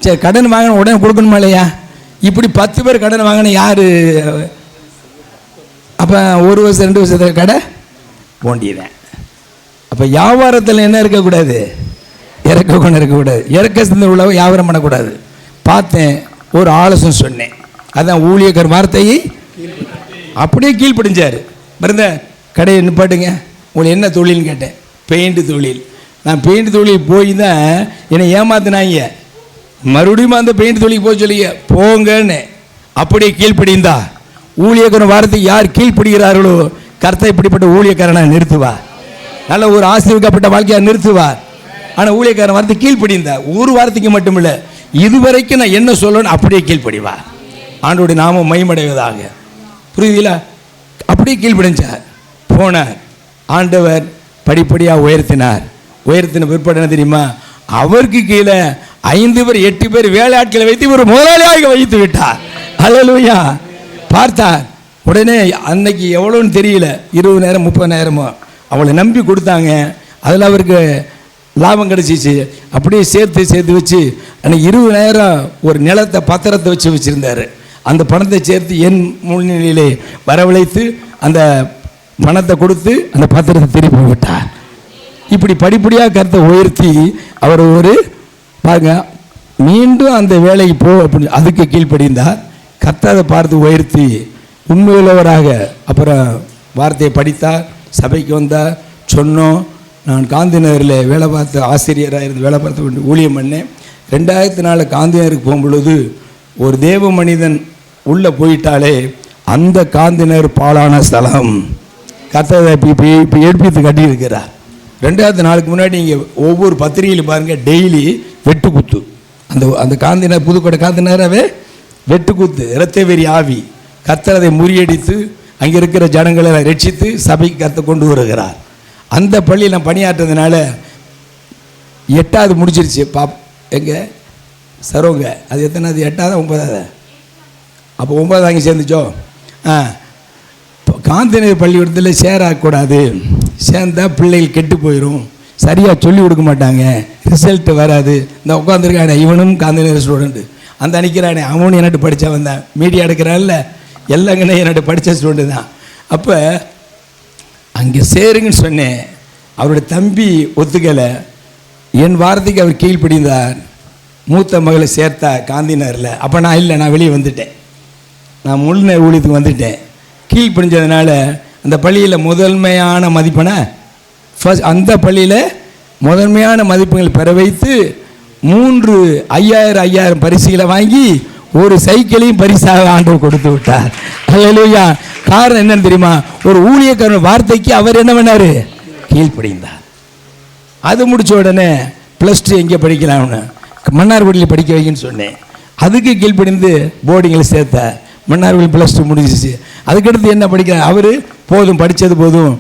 சரி, கடன் வாங்கின உடனே கொடுக்கணுமா இல்லையா? இப்படி 10 பேர் கடன் வாங்கின யார்? அப்போ 1 வருஷம் 2 வருஷத்தில் கடை போண்டியதான். அப்போ வியாபாரத்தில் என்ன இருக்கக்கூடாது? இறக்க கொண்டு இருக்கக்கூடாது. இறக்க சிந்தனை உள்ளவ வியாபாரம் பண்ணக்கூடாது. பார்த்தேன், ஒரு ஆலோசனை சொன்னேன். அதான் ஊழியக்கார் வார்த்தையை அப்படியே கீழ்ப்படிஞ்சார். பிறந்த கடையை நிப்பாட்டுங்க, உங்களுக்கு என்ன தொழில்னு கேட்டேன். பெயிண்ட் தொழில். நான் பெயிண்ட் தொழில் போய் தான் என்னை ஏமாத்தினாங்க. மறுபடியும் அந்த பெயிண்ட் தொழில் போய் சொல்லிங்க போங்கன்னு. அப்படியே கீழ்ப்படிந்தா ஊழியக்காரன் வார்த்தை யார் கீழ்ப்படுகிறார்களோ கர்த்தர் இப்படிப்பட்ட ஊழியக்காரனை நிறுத்துவார். நல்ல ஒரு ஆசீர்வதிக்கப்பட்ட வாழ்க்கையாக நிறுத்துவார். ஆனால் ஊழியக்காரன் வார்த்தை கீழ்ப்படிந்தா ஒரு வார்த்தைக்கு மட்டும் இல்லை, இதுவரைக்கும் நான் என்ன சொல்லணும் அப்படியே கீழ்ப்படிவார். ஆண்டோடைய நாமம் மகிமையடைவதாக. புரியுதுல? அப்படியே கீழ்ப்படிஞ்சார். போனார். ஆண்டவர் படிப்படியாக உயர்த்தினார். உயர்த்தின பிற்பாடு என்ன தெரியுமா? அவருக்கு கீழே 5 பேர் 8 பேர் வேலையாட்களை வைத்து ஒரு முதலாளியாக வைத்து விட்டார். அல்லேலூயா. பார்த்தார். உடனே அன்னைக்கு எவ்வளோன்னு தெரியல, 20,000 30,000 அவளை நம்பி கொடுத்தாங்க. அதில் அவருக்கு லாபம் கிடச்சிச்சு. அப்படியே சேர்த்து வச்சு அன்னைக்கு 20,000 ஒரு நிலத்தை பத்திரத்தை வச்சுருந்தார். அந்த பணத்தை சேர்த்து என் முன்னிலையிலே வரவழைத்து அந்த பணத்தை கொடுத்து அந்த பத்திரத்தை திருப்பி விட்டார். இப்படி படிப்படியாக கருத்தை உயர்த்தி அவர் ஒரு பாருங்க மீண்டும் அந்த வேலைக்கு போ அப்படின்னு அதுக்கு கீழ்ப்படிந்தார். கர்த்தரை பார்த்து உயர்த்தி உண்மையுள்ளவராக அப்புறம் வார்த்தையை படித்தார். சபைக்கு வந்தார். சொன்னோம். நான் காந்தி நகரில் வேலை பார்த்து ஆசிரியராக இருந்து வேலை பார்த்து ஊழியம் பண்ணேன். 2004 காந்தி நகருக்கு போகும்பொழுது ஒரு தேவ மனிதன் உள்ளே போயிட்டாலே அந்த காந்தி நகர் பாழான ஸ்தலம். கர்த்தரை இப்போ எடுப்பித்து கட்டியிருக்கிறார். 2004 முன்னாடி நீங்கள் ஒவ்வொரு பத்திரிகையில் பாருங்கள், டெய்லி வெட்டுக்குத்து. அந்த காந்தி நகர் புதுக்கோட்டை காந்தி நகராகவே வெட்டுக்குத்து இரத்தவெறி ஆவி. கர்த்தர் அதை முறியடித்து அங்கே இருக்கிற ஜனங்களை ரட்சித்து சபைக்கு கர்த்தர் கொண்டு வருகிறார். அந்த பள்ளியில் நான் பணியாற்றுறதுனால 8வது முடிச்சிருச்சு. எங்கே சரோங்க அது எத்தனாவது? 8வது 9வது? அப்போ 9வது அங்கே சேர்ந்துச்சோ. காந்திநகர் பள்ளிக்கூடத்தில் சேரக்கூடாது. சேர்ந்தால் பிள்ளைகள் கெட்டு போயிடும், சரியாக சொல்லி கொடுக்க மாட்டாங்க, ரிசல்ட்டு வராது. இந்த உட்காந்துருக்கானே இவனும் காந்திநகர் ஸ்டூடெண்ட்டு, அந்த அன்றைக்கிறானே அவனும் என்னட்டு படித்தவன் தான், மீடியா எடுக்கிறான்ல எல்லாங்கன்னே என்னட்டு படித்த ஸ்டூடெண்ட்டு தான். அப்போ அங்கே சேருங்கன்னு சொன்னேன். அவருடைய தம்பி ஒத்துக்கலை. என் வார்த்தைக்கு அவர் கீழ்ப்படிந்தார். மூத்த மகளை சேர்த்தா காந்தி நகரில். அப்போ நான் இல்லை, நான் வெளியே வந்துட்டேன். நான் முழு ஊழியத்துக்கு வந்துட்டேன். கீழ்ப்படிஞ்சதுனால அந்த பள்ளியில் முதன்மையான மதிப்பெண்ணை அந்த பள்ளியில் முதன்மையான மதிப்பெண்கள் பெற வைத்து 3 5000 பரிசுகளை வாங்கி ஒரு சைக்கிளையும் பரிசாக ஆண்டவர் கொடுத்து விட்டார். அல்லேலூயா. காரணம் என்னன்னு தெரியுமா? ஒரு ஊழியக்காரன் வார்த்தைக்கு அவர் என்ன பண்ணார்? கீழ்ப்படிந்தார். அது முடிச்ச உடனே +2 எங்கே படிக்கலாம்னு மன்னார்குடியில் படிக்க வைக்கன்னு சொன்னேன். அதுக்கு கீழ்ப்படிந்து போர்டிங்கில் சேர்த்த மன்னார்குடி +2 முடிஞ்சிச்சு. அதுக்கடுத்து என்ன படிக்கிறார் அவர்? போதும் படித்தது போதும்,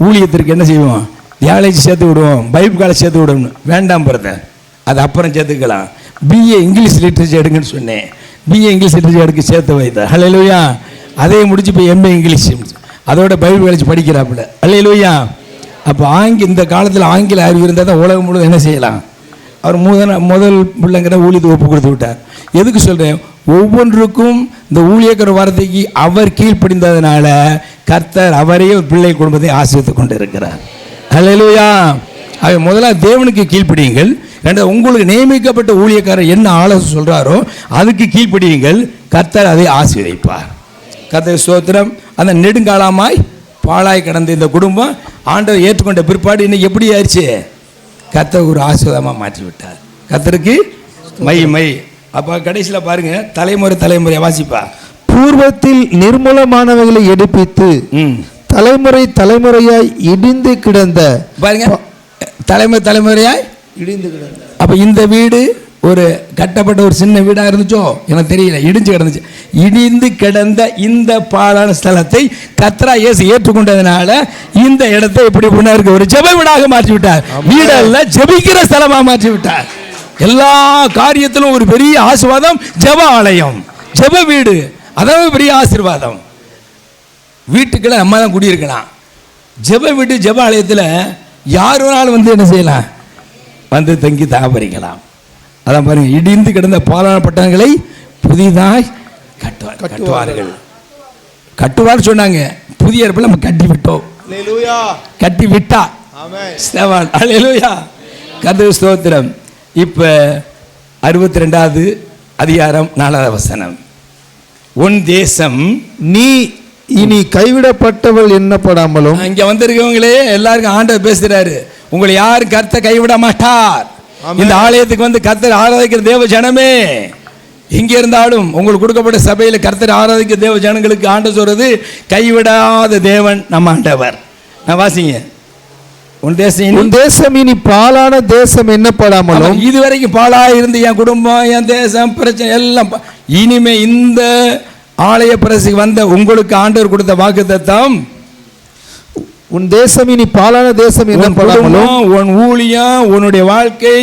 ஊழியத்திற்கு என்ன செய்வோம், தியாலஜி சேர்த்து விடுவோம், பைபிள் காலேஜ் சேர்த்து விடுவோம்னு. வேண்டாம் பிரதர், அது அப்புறம் சேர்த்துக்கலாம். பிஏ இங்கிலீஷ் லிட்ரேச்சர் எடுங்கன்னு சொன்னேன். பிஏ இங்கிலீஷ் லிட்ரேச்சர் எடுக்க சேர்த்து வைத்தார். ஹல்லேலூயா. அதே முடிச்சு இப்போ எம்ஏ இங்கிலீஷ், அதோட பைபிள் காலேஜ் படிக்கிறாப்புல. ஹல்லேலூயா. அப்போ இந்த காலத்தில் ஆங்கில அறிவு இருந்தால் தான் உலகம் முழுவதும் என்ன செய்யலாம். அவர் முதல் பிள்ளைங்கிற ஊழியத்தை ஒப்பு கொடுத்து விட்டார். எதுக்கு சொல்கிறேன்? ஒவ்வொன்றுக்கும் இந்த ஊழியக்கார வார்த்தைக்கு அவர் கீழ்ப்படிந்ததுனால கர்த்தர் அவரையே பிள்ளை குடும்பத்தை ஆசீர்வதித்து கொண்டு இருக்கிறார். ஹல்லேலூயா. அவர் முதல்ல தேவனுக்கு கீழ்ப்படியுங்கள். ரெண்டாவது உங்களுக்கு நியமிக்கப்பட்ட ஊழியக்காரர் என்ன ஆலோசனை சொல்கிறாரோ அதுக்கு கீழ்ப்படியுங்கள். கர்த்தர் அதை ஆசீர்வதிப்பார். கர்த்தர் ஸ்தோத்திரம். அந்த நெடுங்காலமாய் பாழாய் கடந்த இந்த குடும்பம் ஆண்டவர் ஏற்றுக்கொண்ட பிற்பாடு இன்னைக்கு எப்படி ஆயிடுச்சு? கர்த்தர் ஒரு ஆசீர்வாதமாக மாற்றி விட்டார். கர்த்தருக்கு மை. அப்போ கடைசியில் பாருங்க, தலைமுறை வாசிப்பா. பூர்வத்தில் நிர்மூலமானவைகளை எடுப்பித்து தலைமுறையாய் இடிந்து கிடந்த, பாருங்க, தலைமுறையாய் இடிந்து கிடந்த. அப்போ இந்த வீடு ஒரு கட்டப்பட்ட ஒரு சின்ன வீடாக இருந்துச்சோ எனக்கு தெரியல, இடிஞ்சு கிடந்துச்சு. இடிந்து கிடந்த இந்த பாழான ஸ்தலத்தை கர்த்தர் இயேசு ஏற்றுக்கொண்டதுனால இந்த இடத்தை இப்படி பண்ணாருக்கு ஒரு ஜெப வீடாக மாற்றி விட்டார். வீடல்ல, ஜெபிக்கிற ஸ்தலமாக மாற்றி விட்டார். எல்லா காரியத்திலும் ஒரு பெரிய ஆசீர்வாதம். ஜெப ஆலயம், ஜெப வீடு, அதாவது பெரிய ஆசீர்வாதம். வீட்டுக்குள்ள நம்ம தான் குடியிருக்கலாம். ஜெப வீடு, ஜெப ஆலயத்தில் யார் வேணாலும் வந்து என்ன செய்யலாம், வந்து தங்கி தாபரிக்கலாம். அதான் பாருங்க, இடிந்து கிடந்த பாலான பட்டணங்களை புதிதாய் கட்டுவார் சொன்னாங்க. புதிய ஏற்பாடுல நம்ம கட்டி விட்டோம். கட்டி விட்டா அல்லேலூயா. கர்த்தருக்கு ஸ்தோத்திரம். இப்ப 62வது அதிகாரம் 4வது வசனம். உன் தேசம் நீ இனி கைவிடப்பட்டவள் எண்ணப்படாமலும். இங்க வந்திருக்கவங்களே எல்லாருக்கும் ஆண்டவர் பேசுறாரு. உங்களை யாரும் கர்த்தர் கைவிட மாட்டார். இந்த ஆலயத்துக்கு வந்து கர்த்தர் ஆராதிக்கிற தேவ ஜனமே, எங்க இருந்தாலும் உங்களுக்கு கொடுக்கப்பட்ட சபையில் கர்த்தர் ஆராதிக்கிற தேவ ஜனங்களுக்கு ஆண்டவர் சொல்றது, கைவிடாத தேவன் நம்ம ஆண்டவர். நான் வாசிங்க. உன் தேசம் இனி பாலான தேசம் எண்ணப்படாமலும். இதுவரைக்கும் பாலா இருந்து என் குடும்பம், என் தேசம், பிரச்சனை எல்லாம் இனிமே இந்த ஆலய பிரசிக்கு வந்த உங்களுக்கு ஆண்டவர் கொடுத்த வாக்குத்தத்தம், உன் தேசம் இனி பாலான தேசம் எண்ணப்படாமலும், உன் ஊழியம், உன்னுடைய வாழ்க்கை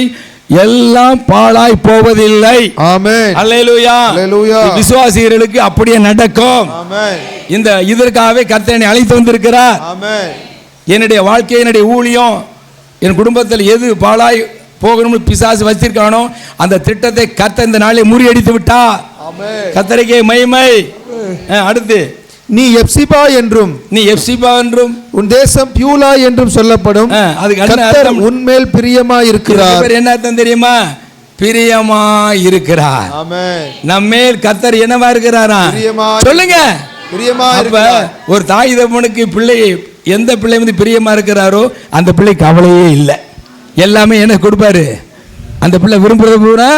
எல்லாம் பாழாய் போவதில்லை. ஆமென். அல்லேலூயா. அல்லேலூயா. விசுவாசிகளுக்கு அப்படியே நடக்கும். ஆமென். இதற்காகவே கர்த்தர் என்னை அழைத்து வந்திருக்கிறார். ஆமென். என்னுடைய வாழ்க்கை, என்னுடைய ஊழியம், என் குடும்பத்தில் எது பாழாய் போகணும்னு பிசாசு வச்சிருக்கானோ அந்த திட்டத்தை கர்த்தர் இந்த நாளை முறியடித்து விட்டார். ஆமென். கர்த்தருக்கே மகிமை. அடுத்து, நீ எப்சிபா என்றும் உன் தேசம் பியூலா என்றும் சொல்லப்படும். அதுக்கு கர்த்தர் உன்மேல் பிரியமாய் இருக்கிறார். என்ன அர்த்தம் தெரியுமா? பிரியமாய் இருக்கிறார். ஆமென். நம்மேல் கர்த்தர் என்னவா இருக்கிறாரா? சொல்லுங்க. பிரியமாய் இருக்கிறார். ஒரு தாய் தகப்பனுக்கு பிள்ளை, எந்த பிள்ளை வந்து பிரியமா இருக்கிறாரோ அந்த பிள்ளை கவலையே இல்லை. எல்லாமே என்ன கொடுப்பாரு? அந்த பிள்ளை விரும்புறது பூரா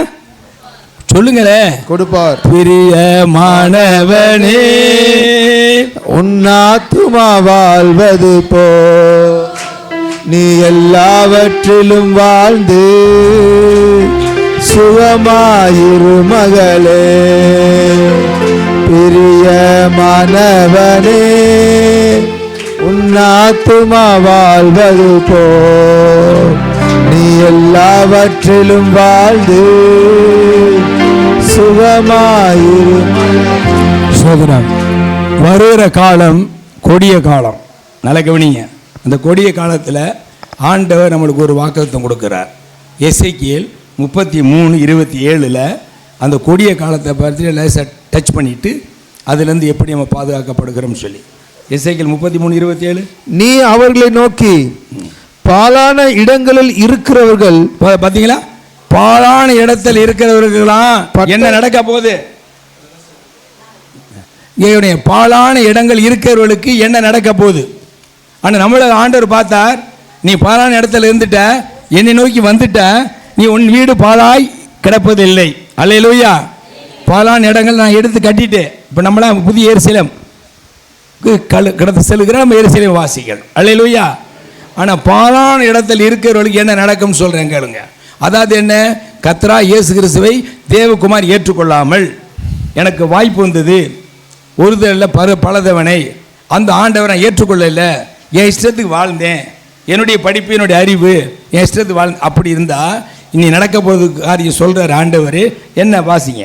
சொல்லுங்களே கொடுப்பார். பிரியமானவனே உன் ஆத்துமா வாழ்வது போ நீ எல்லாவற்றிலும் வாழ்ந்து சுகமாயிரு மகளே. பிரியமானவனே உன் ஆத்துமா வாழ்வது போ நீ எல்லாவற்றிலும் வாழ்ந்து சுகமாயிரு. சோதரம் வருகிற காலம் கொடிய காலம். நல்ல கவனிங்க. அந்த கொடிய காலத்தில் ஆண்டவர் நம்மளுக்கு ஒரு வாக்குத்தத்தம் கொடுக்கிறார். எசேக்கியேல் 33:27 அந்த கொடிய காலத்தை பற்றி லேசாக டச் பண்ணிட்டு அதுலேருந்து எப்படி நம்ம பாதுகாக்கப்படுகிறோம்னு சொல்லி. எசேக்கியேல் 33:27, நீ அவர்களை நோக்கி பாலான இடங்களில் இருக்கிறவர்கள், பார்த்தீங்களா, பாலான இடத்தில் இருக்கிறவர்களாம் என்ன நடக்க போகுது? இங்கே பாழான இடங்கள் இருக்கிறவர்களுக்கு என்ன நடக்க போகுது? ஆனால் நம்மளை ஆண்டவர் பார்த்தார், நீ பாழான இடத்துல இருந்துட்ட, என்னை நோக்கி வந்துட்ட, நீ உன் வீடு பாழாய் கிடப்பதில்லை. அல்லேலூயா. பாழான இடங்கள் நான் எடுத்து கட்டிட்டேன். இப்போ நம்மளாம் புதிய எருசலேம் கிடந்து செல்கிற நம்ம எருசலேம் வாசிகள். அல்லேலூயா. ஆனால் பாழான இடத்தில் இருக்கிறவர்களுக்கு என்ன நடக்கும்னு சொல்கிறேன் கேளுங்க. அதாவது என்ன? கர்த்தராகிய இயேசு கிறிஸ்துவை தேவகுமார் ஏற்றுக்கொள்ளாமல் எனக்கு வாய்ப்பு வந்தது, ஒரு தடவை பலதவனை அந்த ஆண்டவரை ஏற்றுக்கொள்ளல, என் இஷ்டத்துக்கு வாழ்ந்தேன், என்னுடைய படிப்பு என்னுடைய அறிவு என் இஷ்டத்துக்கு அப்படி இருந்தால் இனி நடக்க போகிறது காரியம் சொல்கிறார் ஆண்டவர். என்ன வாசிங்க?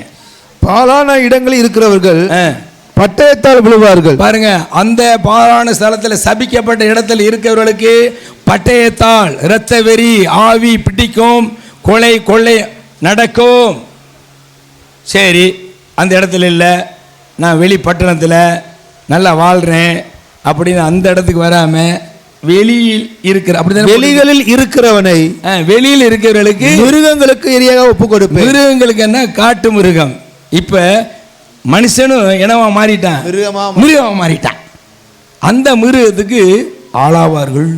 பாலான இடங்களில் இருக்கிறவர்கள் பட்டயத்தால் விழுவார்கள். பாருங்க, அந்த பாழான ஸ்தலத்தில் சபிக்கப்பட்ட இடத்துல இருக்கிறவர்களுக்கு பட்டயத்தால் இரத்த வெறி ஆவி பிடிக்கும், கொலை கொள்ளை நடக்கும். சரி, அந்த இடத்துல இல்லை, நான் வெளி பட்டணத்தில் நல்லா வாழ்கிறேன் அப்படின்னு அந்த இடத்துக்கு வராமல் வெளியில் இருக்கிற அப்படிதான் வெளிகளில் இருக்கிறவனை வெளியில் இருக்கிறவர்களுக்கு மிருகங்களுக்கு எரியாக ஒப்பு கொடுப்பேன். மிருகங்களுக்கு என்ன? காட்டு மிருகம். இப்போ மனுஷனும் என்னவா மாறிட்டான்? மிருகமா மாறிட்டான். அந்த மிருகத்துக்கு ஆளாவார்கள்.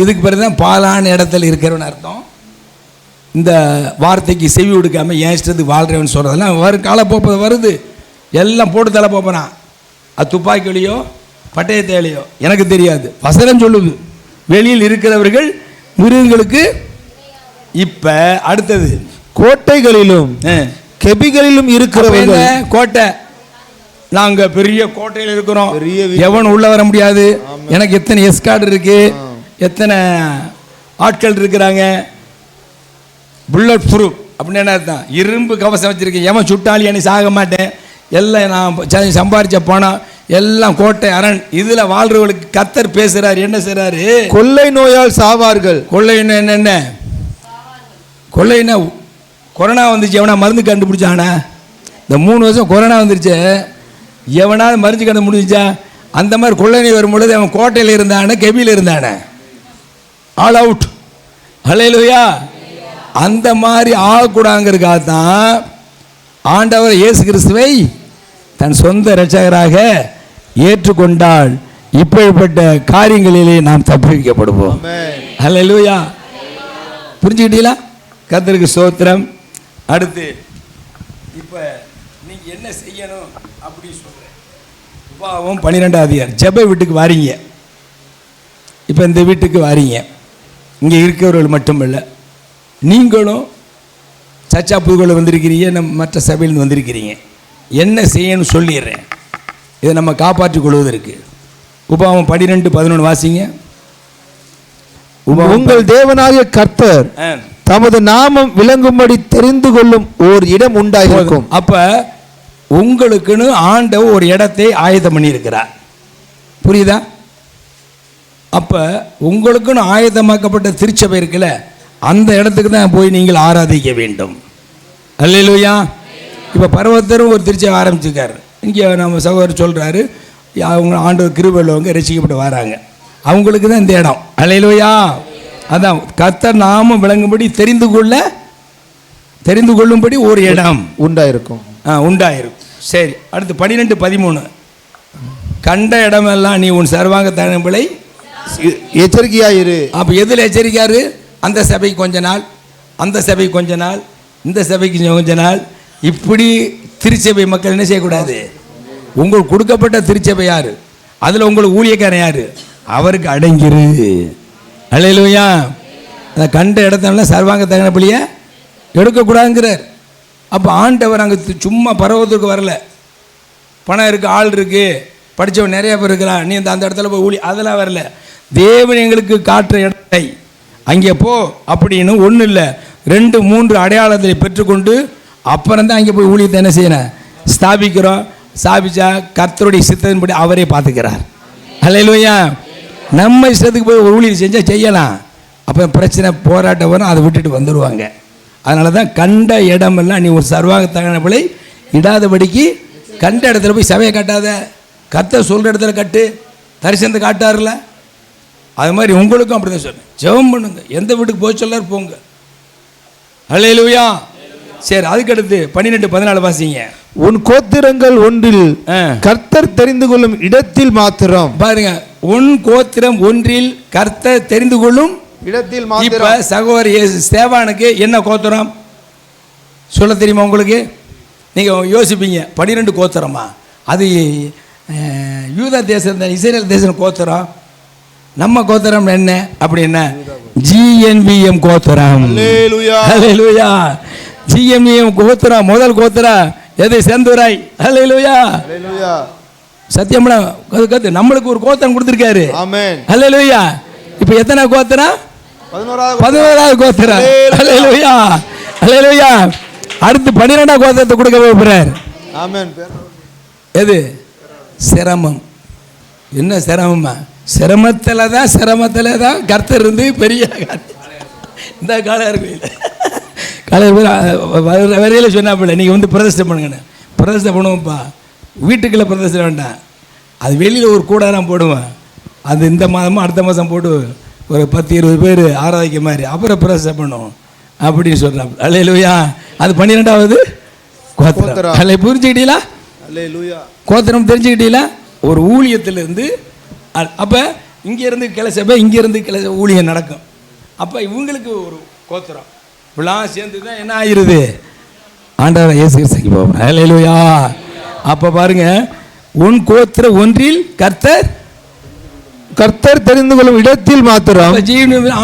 இதுக்கு பிறகுதான் பாலான இடத்துல இருக்கிறவன் அர்த்தம். இந்த வார்த்தைக்கு செவி கொடுக்காம என் இஷ்டத்துக்கு வாழ்கிறவன் சொல்கிறதெல்லாம் வரும் காலப்போப்பது வருது. எல்லாம் போட்டு தலை போப்பனான். அது துப்பாக்கிலையோ பட்டயத்தையிலையோ எனக்கு தெரியாது, வசனம் சொல்லுது. வெளியில் இருக்கிறவர்கள் மிருகங்களுக்கு. இப்போ அடுத்தது கோட்டைகளிலும் கெபிகளிலும் இருக்கிறவர்கள். கோட்டை, நாங்கள் பெரிய கோட்டையில் இருக்கிறோம், எவன் உள்ள வர முடியாது, எனக்கு எத்தனை எஸ்கார்டு இருக்கு, எத்தனை ஆட்கள் இருக்கிறாங்க, புல்லட் ப்ரூஃப் அப்படின்னு என்ன அர்த்தம்? இரும்பு கவசம் வச்சிருக்கேன், எவன் சுட்டாளி அணி சாக மாட்டேன், எல்லாம் நான் சம்பாரிச்ச பணம் எல்லாம் கோட்டை அரண். இதில் வாழ்றவர்களுக்கு கர்த்தர் பேசுகிறார். என்ன செய்கிறாரு? கொள்ளை நோயால் சாவார்கள். கொள்ளைன்னா என்ன? கொள்ளைன்னா கொரோனா வந்துச்சு, எவனா மருந்து கண்டுபிடிச்சானா? இந்த 3 வருஷம் கொரோனா வந்துருச்சு, எவனாவது மருந்து கண்டுபிடிச்சா? அந்த மாதிரி கொள்ளை நோய் வரும்பொழுது அவன் கோட்டையில் இருந்தானே, கெபியில் இருந்தானே, ஆல் அவுட். அல்லேலூயா. அந்த மாதிரி ஆகக்கூடாங்கிறதுக்காக தான் ஆண்டவர் இயேசு கிறிஸ்துவை தன் சொந்த இரட்சகராக ஏற்றுக்கொண்டால் இப்படிப்பட்ட காரியங்களிலே நாம் தப்புவிக்கப்படுவோம். அல்லேலூயா. புரிஞ்சுக்கிட்டீங்களா? கர்த்தருக்கு ஸ்தோத்திரம். அடுத்து இப்போ நீங்கள் என்ன செய்யணும் அப்படி சொல்கிறேன். உபாகமம் 12ஆம் அதிகாரம். ஜெப வீட்டுக்கு வாரீங்க. இப்போ இந்த வீட்டுக்கு வாரீங்க, இங்கே இருக்கிறவர்கள் மட்டுமில்லை, நீங்களும் சர்ச்சா புதுக்கோளை வந்திருக்கிறீங்க, மற்ற சபையிலேருந்து வந்திருக்கிறீங்க. என்ன செய்யணும்னு சொல்லிடுறேன், இதை நம்ம காப்பாற்றிக் கொள்வதற்கு. உபாகமம் 12:11 வாசிங்க. உங்கள் தேவனாகிய கர்த்தர் தமது நாமம் விளங்கும்படி தெரிந்து கொள்ளும் ஓர் இடம் உண்டாயிருக்கும். அப்ப உங்களுக்குன்னு ஆண்டவர் ஒரு இடத்தை ஆயத்தம் பண்ணியிருக்கிறார். புரியுதா? அப்ப உங்களுக்குன்னு ஆயத்தமாக்கப்பட்ட திருச்சபை இருக்குல்ல, அந்த இடத்துக்கு தான் போய் நீங்கள் ஆராதிக்க வேண்டும். அல்லேலூயா. இப்போ பர்வத்தரும் ஒரு திருச்சபை ஆரம்பிச்சிருக்காரு. இங்கே நம்ம சகோதரர் சொல்கிறாரு, அவங்க ஆண்டவர் கிருபையுள்ளவங்க ரசிக்கப்பட்டு வராங்க, அவங்களுக்கு தான் இந்த இடம். அல்லேலூயா. அதான் கர்த்தர் நாமம் விளங்கும்படி தெரிந்து கொள்ளும்படி ஒரு இடம் உண்டாயிருக்கும். உண்டாயிருக்கும். சரி, அடுத்து 12:13 கண்ட இடமெல்லாம் நீ உன் சர்வாங்க தகனங்களை எச்சரிக்கையாயிரு. அப்போ எதில் எச்சரிக்கையாரு? அந்த சபைக்கு கொஞ்ச நாள், அந்த சபைக்கு கொஞ்ச நாள், இந்த சபைக்கு கொஞ்ச நாள். இப்படி திருச்சபை மக்கள் என்ன செய்யக்கூடாது? உங்களுக்கு கொடுக்கப்பட்ட திருச்சபை யாரு, அதில் உங்களுக்கு ஊழியக்காரன் யாரு, அவருக்கு அடங்கிரு. அல்லேலூயா. அந்த கண்ட இடத்தெல்லாம் சர்வாங்க தகனபலியை எடுக்கக்கூடாதுங்கிறார். அப்போ ஆண்டவர் அங்கே சும்மா பரவத்துக்கு வரல. பணம் இருக்குது, ஆள் இருக்குது, படித்தவன் நிறைய பேர் இருக்கிறான், நீ அந்த இடத்துல போய் ஊழி, அதெல்லாம் வரல. தேவன் எங்களுக்கு காட்டுற இடத்தை அங்கே போ அப்படின்னு ஒன்றும் இல்லை, 2-3 அடையாளத்தை பெற்றுக்கொண்டு அப்புறம் தான் அங்கே போய் ஊழியத்தை என்ன செய்யணும், ஸ்தாபிக்கிறோம். ஸ்தாபிச்சா கர்த்தருடைய சித்தத்தின்படி அவரே பார்த்துக்கிறார். அல்லேலூயா. நம்ம இஷ்டத்துக்கு போய் ஊழியம் செஞ்சால் செய்யலாம், அப்புறம் பிரச்சனை போராட்டம் வரும், அதை விட்டுட்டு வந்துடுவாங்க. அதனால தான் கண்ட இடமெல்லாம் நீ ஒரு சர்வாக தகனபலை இடாதபடிக்கு கண்ட இடத்துல போய் சபையை கட்டாத, கர்த்தர் சொல்கிற இடத்துல கட்டு. தரிசனத்தை காட்டாருல, அது மாதிரி உங்களுக்கும் அப்படி தான் சொன்னேன். ஜெபம் பண்ணுங்க, எந்த வீட்டுக்கு போய் சொல்லார் போங்க. அல்லேலூயா. சரி, அதுக்கடுத்து 12:14 வாசிங்க. உன் கோத்திரங்கள் ஒன்றில் ஆ. கர்த்தர் தெரிந்து கொள்ளும் இடத்தில் மாத்திரம். பாருங்க, உன் கோத்திரம் ஒன்றில் கர்த்தர் தெரிந்து கொள்ளும் இடத்தில் இப்ப மாத்திரம். சகோதரி ஸ்தேவானுக்கு என்ன கோத்திரம் சொல்ல தெரியுமா உங்களுக்கு? நீங்க யோசிப்பீங்க, 12 கோத்திரமா? அது யூதா தேசம், இஸ்ரேல் தேசம் கோத்திரம். நம்ம கோத்திரம் என்ன அப்படின்னா ஜிஎன்விஎம் கோத்திரம். ஹல்லேலூயா. ஜிஎன்விஎம் கோத்திரம் முதல் கோத்திரம் எது? செந்துராய். ஹல்லேலூயா. சத்தியம்னா கத்து நம்மளுக்கு ஒரு கோத்திரம் கொடுத்திருக்காரு. ஆமென். ஹல்லேலூயா. இப்போ எத்தனை கோத்திரம்? 11வது கோத்திரம். ஹல்லேலூயா. ஹல்லேலூயா. அடுத்து 12ஆம் கோத்திரத்தை கொடுக்க போறார். ஆமென். எது? சிரமம். என்ன சிரமமா? சிரமத்தில் தான் கர்த்தர் இருந்து பெரிய இந்த காலையார் கோயில் காலையார் வரையில் சொன்னாப்பில்ல, நீங்கள் வந்து பிரதிஷ்டை பண்ணுங்கன்னு. பிரதிஷ்டை பண்ணுவோம்ப்பா, வீட்டுக்குள்ளே பிரதிஷ்டை வேண்டாம், அது வெளியில் ஒரு கூடாரம் போடுவேன். அது இந்த மாதமும் அடுத்த மாதம் போட்டு ஒரு 10-20 பேர் ஆராதிக்க மாதிரி அப்புறம் பிரதிஷ்டை பண்ணுவோம் அப்படின்னு சொல்கிறாங்க. அல்லேலூயா. அது 12வது கோத்திரம். அல்ல, புரிஞ்சுக்கிட்டீங்களா? கோத்திரம் தெரிஞ்சுக்கிட்டீங்களா? ஒரு ஊழியத்திலிருந்து அப்போ இங்கேருந்து கிளை சபை, இங்கேருந்து கிளை ஊழியம் நடக்கும். அப்போ இவங்களுக்கு ஒரு கோத்திரம் இப்படிலாம் சேர்ந்து தான் என்ன ஆகிருது? ஆண்டவர் இயேசு கிறிஸ்துக்கு போவோம். அல்லேலூயா. அப்போ பாருங்க, உன் கோத்திரம் ஒன்றில் கர்த்தர் தெரிந்து கொள்ளும் இடத்தில் மாத்திரம்.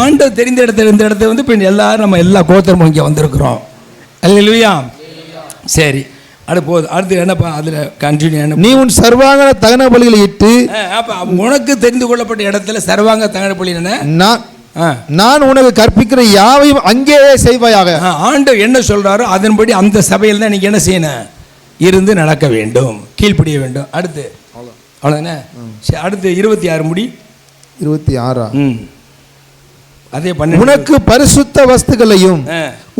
ஆண்டவர் தெரிந்த இடத்த வந்து இப்போ எல்லாரும் நம்ம எல்லா கோத்திரமும் இங்கே வந்திருக்கிறோம். அல்லேலூயா. சரி, அடுத்து என்னப்பா அதில் கண்டினியூ என்ன? நீ உன் சர்வாங்க தகன பலிகளை இட்டு. அப்போ உனக்கு தெரிந்து கொள்ளப்பட்ட இடத்துல சர்வாங்க தகன பலி என்ன? நான் உனக்கு கற்பிக்கிற யாவையும் அங்கேயே செய்வாயாக. ஆண்டவர் என்ன சொல்றாரோ அதன்படி அந்த சபையில் தான் நீங்க என்ன செய்யணும்? இருந்து நடக்க வேண்டும், கீழ்ப்படிய வேண்டும். அடுத்து அவ்வளோதானே? அடுத்து 26 முடி. 26. அதே பண்ண உனக்கு பரிசுத்த வஸ்துகளையும்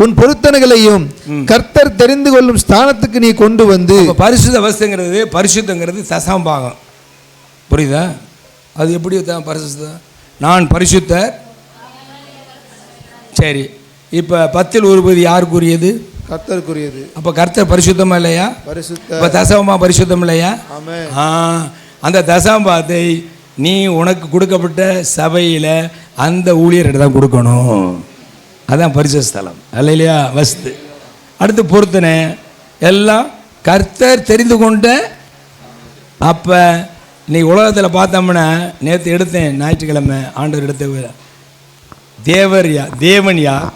உன் பொருத்தனைகளையும் கர்த்தர் தெரிந்து கொள்ளும் ஸ்தானத்துக்கு நீ கொண்டு வந்து. பரிசுத்த பரிசுத்தங்கிறது தசமபாகம். புரியுதா? அது எப்படி தான் பரிசுத்தம்? நான் பரிசுத்தர். சரி, இப்போ 10ல் 1 யாருக்குரியது? கர்த்தருக்குரியது. அப்போ கர்த்தர் பரிசுத்தமா இல்லையா? இப்போ தசமமா பரிசுத்தம் இல்லையா? அந்த தசமபாகத்தை நீ உனக்கு கொடுக்கப்பட்ட சபையில் அந்த ஊழியர்கிட்ட தான் கொடுக்கணும். அதான் பரிசுத்த ஸ்தலம். அல்லையா? வஸ்து. அடுத்து பொருத்தனை எல்லாம் கர்த்தர் தெரிந்து கொண்ட. அப்போ நீ உலகத்தில் பார்த்தோம்னா, நேற்று எடுத்தேன் ஞாயிற்றுக்கிழமை ஆண்டவர் எடுத்த தேவர் யார், தேவன் யார்,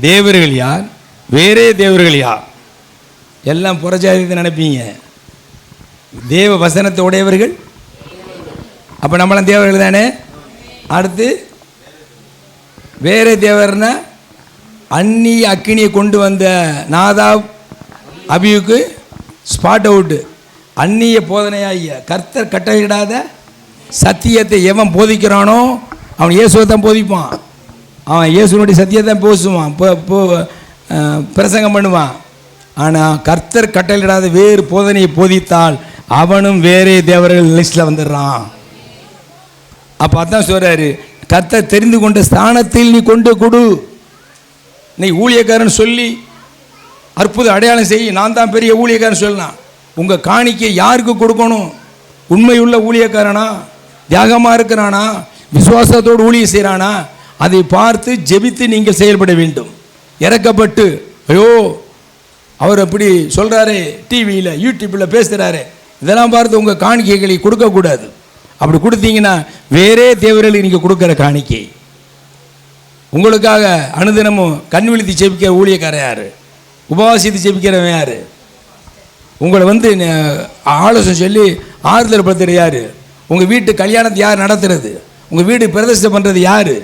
தேவர்கள் யார், வேறே தேவர்கள் யார்? எல்லாம் புறஜாதியத்தை நினைப்பீங்க. தேவ வசனத்தை உடையவர்கள். அப்போ நம்மளாம் தேவர்கள் தானே. அடுத்து வேறே தேவர்னா அந்நிய அக்கினியை கொண்டு வந்த நாதாப் அபியுக்கு ஸ்பாட் அவுட்டு. அந்நிய போதனையாகிய கர்த்தர் கட்டளையிடாத சத்தியத்தை எவன் போதிக்கிறானோ அவன் இயேசுவை தான் போதிப்பான். அவன் இயேசுனுடைய சத்தியத்தை தான் பேசுவான், பிரசங்கம் பண்ணுவான். ஆனால் கர்த்தர் கட்டளையிடாத வேறு போதனையை போதித்தால் அவனும் வேறே தேவர்கள் லிஸ்ட்டில் வந்துடுறான். அப்போ அதான் சொல்கிறாரு, கர்த்தர் தெரிந்து கொண்ட ஸ்தானத்தில் நீ கொண்டு கொடு. நீ ஊழியக்காரன் சொல்லி அற்புத அடையாளம் செய், நான் தான் பெரிய ஊழியக்காரன் சொல்லலாம். உங்கள் காணிக்கை யாருக்கு கொடுக்கணும்? உண்மையுள்ள ஊழியக்காரனா, தியாகமாக இருக்கிறானா, விசுவாசத்தோடு ஊழியம் செய்கிறானா, அதை பார்த்து ஜெபித்து நீங்கள் செயல்பட வேண்டும். இறக்கப்பட்டு ஐயோ அவர் அப்படி சொல்கிறாரு, டிவியில் யூடியூப்பில் பேசுகிறாரு, இதெல்லாம் பார்த்து உங்கள் காணிக்கைகளை கொடுக்கக்கூடாது. அப்படி கொடுத்தீங்கன்னா வேறே தேவர்களுக்கு நீங்கள் கொடுக்குற காணிக்கை. உங்களுக்காக அனுதினமும் கண் விழித்து ஜெபிக்கிற ஊழியக்காரன் யார்? உபவாசித்து ஜெபிக்கிறவன் யார்? உங்களை வந்து ஆலோசனை சொல்லி ஆறுதல் படுத்துறது யார்? உங்கள் வீட்டு கல்யாணத்தை யார் நடத்துறது? உங்கள் வீடு பிரதிஷ்டை பண்ணுறது யார்?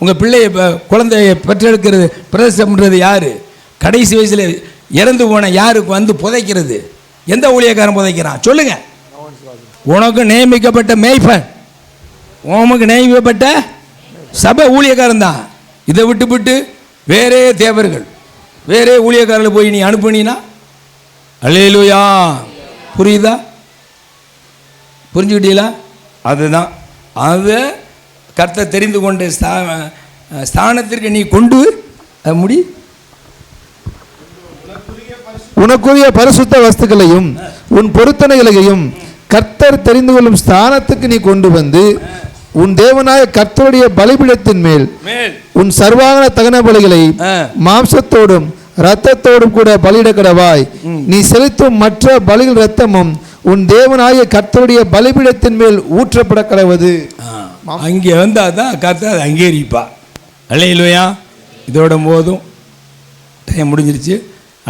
உங்கள் பிள்ளையை குழந்தையை பெற்றெடுக்கிறது பிரதிஷ்டை பண்ணுறது யார்? கடைசி வயசில் இறந்து போன யாருக்கு வந்து புதைக்கிறது? எந்த ஊழியக்காரன் புதைக்கிறான் சொல்லுங்க? உனக்கு நியமிக்கப்பட்ட மேய்ப்பன், உனக்கு நியமிக்கப்பட்ட சபை ஊழியக்காரன் தான். இதை விட்டு வேறே தேவர்கள், வேறே ஊழியக்காரர்கள் போய் நீ அனுப்புனீனா, அல்லேலூயா, புரியுதா? புரிஞ்சுக்கிட்டீங்களா? அதுதான் அதை கர்த்தர் தெரிந்து கொண்ட ஸ்தானத்திற்கு நீ கொண்டு முடி. உனக்குரிய பரிசுத்த வஸ்துக்களையும் உன் பொருத்தனைகளையும் கர்த்தர் தெரிந்து கொள்ளும் ஸ்தானத்துக்கு நீ கொண்டு வந்து உன் தேவனாய கர்த்தருடைய பலிபீடத்தின் மேல் உன் சர்வாங்க தகன பலிகளை மாம்சத்தோடும் இரத்தத்தோடும் கூட பலியிட கடவாய். நீ செலுத்தும் மற்ற பலிகள் இரத்தமும் உன் தேவனாய கர்த்தருடைய பலிபீடத்தின் மேல் ஊற்றப்பட கடவது. அங்கே வந்தால் தான் கர்த்தர் அங்கீகரிப்பா. அல்லேலூயா. இதோட போதும் டைம் முடிஞ்சிருச்சு.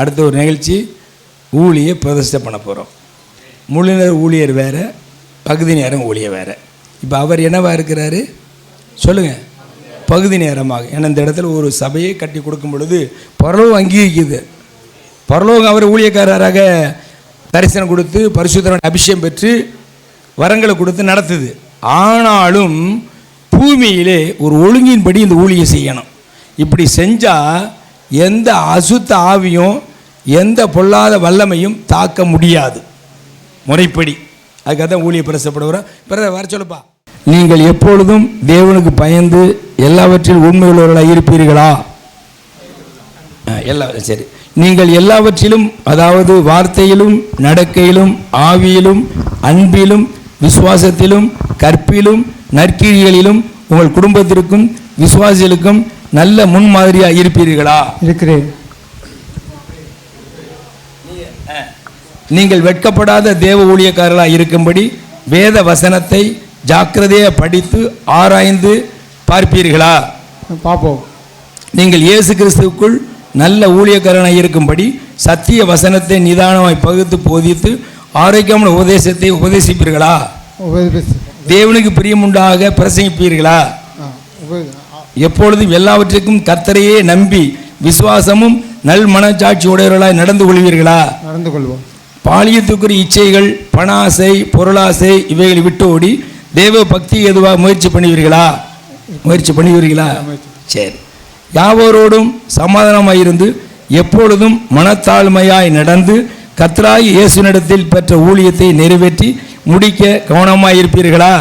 அடுத்த ஒரு நிகழ்ச்சி ஊழியை பிரதிஷ்டை பண்ண போகிறோம். முழு நேர ஊழியர் வேறு, பகுதி நேரம் ஊழியர் வேறு. இப்போ அவர் என்னவா இருக்கிறாரு சொல்லுங்கள்? பகுதி நேரமாக. ஏன்னா இந்த இடத்துல ஒரு சபையை கட்டி கொடுக்கும் பொழுது பரலோகம் அங்கீகரிக்குது. பரலோகம் அவர் ஊழியக்காரராக தரிசனம் கொடுத்து பரிசுத்தரோட அபிஷேகம் பெற்று வரங்களை கொடுத்து நடத்துது. ஆனாலும் பூமியிலே ஒரு ஒழுங்கின்படி இந்த ஊழியை செய்யணும். இப்படி செஞ்சால் எந்த அசுத்த ஆவியும் எந்த பொல்லாத வல்லமையும் தாக்க முடியாது முறைப்படி. அதுக்காக தான் ஊழிய பிரசப்படுகிறோம். பிறகு வர சொல்லுப்பா. நீங்கள் எப்பொழுதும் தேவனுக்கு பயந்து எல்லாவற்றிலும் உண்மையுள்ளவர்களாக இருப்பீர்களா? சரி. நீங்கள் எல்லாவற்றிலும், அதாவது வார்த்தையிலும் நடக்கையிலும் ஆவியிலும் அன்பிலும் விசுவாசத்திலும் கற்பிலும் நற்கிரிகளிலும் உங்கள் குடும்பத்திற்கும் விசுவாசிகளுக்கும் நல்ல முன்மாதிரியாக இருப்பீர்களா? இருக்கிறேன். நீங்கள் வெட்கப்படாத தேவ ஊழியக்காரர்களாக இருக்கும்படி வேத வசனத்தை ஜாக்கிரதையாக படித்து ஆராய்ந்து பார்ப்பீர்களா? பார்ப்போம். நீங்கள் இயேசு கிறிஸ்துவுக்குள் நல்ல ஊழியக்காரனாக இருக்கும்படி சத்திய வசனத்தை நிதானமாய் பகுத்து போதித்து ஆரோக்கியமான உபதேசத்தை உபதேசிப்பீர்களா? தேவனுக்கு பிரியமுண்டாக பிரசங்கிப்பீர்களா? எப்பொழுதும் எல்லாவற்றுக்கும் கர்த்தரையே நம்பி விசுவாசமும் நல் மனச்சாட்சி உடையவர்களாய் நடந்து கொள்வீர்களா? நடந்து கொள்வோம். பாலியத்துக்குரிய இச்சைகள், பணாசை, பொருளாசை இவைகளை விட்டு ஓடி தேவ பக்தி எதுவாக முயற்சி பண்ணுவீர்களா? சரி. யாவரோடும் சமாதானமாய் இருந்து எப்பொழுதும் மனத்தாழ்மையாய் நடந்து கர்த்தராகிய இயேசுவினிடத்தில் பெற்ற ஊழியத்தை நிறைவேற்றி முடிக்க கவனமாக இருப்பீர்களா?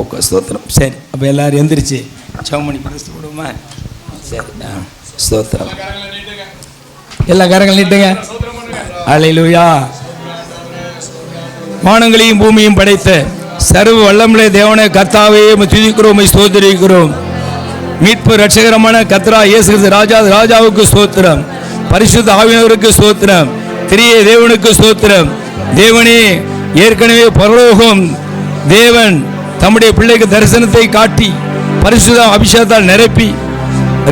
ஓகே, ஸ்தோத்திரம். சரி, அப்போ எல்லாரும் எந்திரிச்சு சவுமணி பிரஸ்து விடுமா? சரி, ஸ்தோத்திரம். எல்லா கரங்கள் நீட்டுங்க. அல்லேலூயா. வானங்களையும் பூமியும் படைத்த சர்வ வல்லமுள்ள தேவனே கர்த்தாவே துதிக்கிறோம், ஸ்தோத்திரிக்கிறோம். மீட்பு ரட்சகரமான கர்த்தரா இயேசு கிறிஸ்து ராஜாவுக்கு ஸ்தோத்திரம். பரிசுத்த ஆவியானவருக்கு ஸ்தோத்திரம். திரிய தேவனுக்கு ஸ்தோத்திரம். தேவனே, ஏற்கனவே பரலோகம் தேவன் தம்முடைய பிள்ளைக்கு தரிசனத்தை காட்டி பரிசுத்த அபிஷேகத்தால் நிரப்பி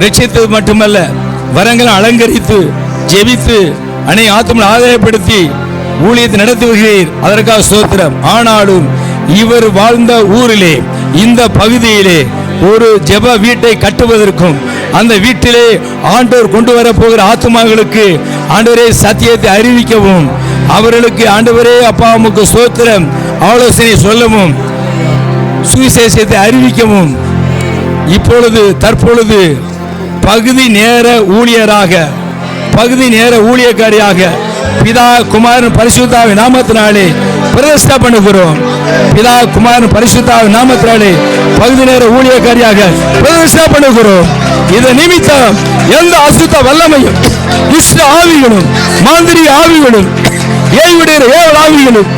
ரட்சித்தது மட்டுமல்ல, வரங்களை அலங்கரித்து ஜெபித்து அனை ஆத்மனை ஆதாயப்படுத்தி ஊழியத்தை நடத்தி வருகிறீர். அதற்காக ஸ்தோத்திரம். ஆனாலும் இவர் வாழ்ந்த ஊரிலே, இந்த பகுதியிலே ஒரு ஜெப வீட்டை கட்டுவதற்கும் அந்த வீட்டிலே ஆண்டவர் கொண்டு வர போகிற ஆத்துமாக்களுக்கு ஆண்டவரே சத்தியத்தை அறிவிக்கவும் அவர்களுக்கு ஆண்டவரே அப்பா உமக்கு ஸ்தோத்திரம் ஆலோசனை சொல்லவும் சுவிசேஷத்தை அறிவிக்கவும் இப்பொழுது தற்பொழுது பகுதி நேர ஊழியக்காரியாக பிதா குமாரன் பரிசுத்தாவின் நாமத்தினாலே பிரதிஷ்டை பண்ணுகிறோம். பிதா குமாரன் பரிசுத்தாவின் நாமத்தினாலே பகுதி நேர ஊழியக்காரியாக பிரதிஷ்டை பண்ணுகிறோம். இது நிமித்தம் எந்த அசுத்த வல்லமையும் இஷ்ட ஆவிகளும் மாந்திரி ஆவிகளும் ஏவுடைய ஏவல் ஆவிகளும்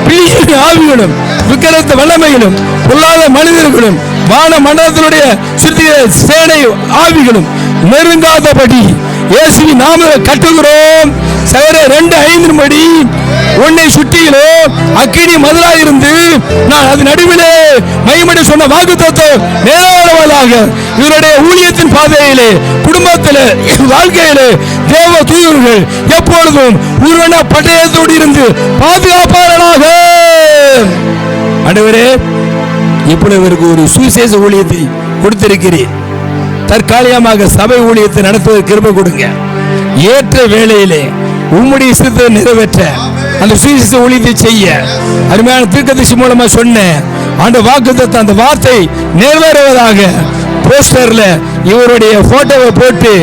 பிரியின் ஆவிகளும் விக்கிரத்த வல்லமைகளும் பொல்லாத மனிதர்களும் வான மண்டலத்தினுடைய சுத்திய சேனை ஆவிகளும் நெருங்காதபடி இயேசுவின் நாமத்தில் கட்டுகிறோம். சகோதர 2:5 படி உன்னை சுற்றியிலோ அக்கினி மதுராயிருந்து நான் அது நடுவிலே மகிமையை சொன்ன வாக்குத்தத்தம் நிறைவேறுவதாக. இவருடைய ஊழியத்தின் பாதையிலே, குடும்பத்திலே, வாழ்க்கையிலே தேவ தூதர்கள் எப்பொழுதும் உருவன பட்டயத்தோடு இருந்து பாதுகாப்பாளராக. ஆண்டவரே, இப்பொழுது இவருக்கு ஒரு சுவிசேஷ ஊழியத்தை கொடுத்திருக்கிறேன். தற்காலிகமாக சபை ஊழியத்தை நடத்துவதற்கு கிருபை கொடுங்க. ஏற்ற வேளையிலே உம்முடைய சித்தத்தை நிறைவேற்ற அந்த சுவிசேஷ ஊழியத்தை செய்ய அருமையான தீர்க்கதரிசி மூலமா சொன்ன அந்த வாக்குத்தத்தம், அந்த வார்த்தை நிறைவேறுவதாக. போஸ்டர்ல இவருடைய போட்டோவை போட்டு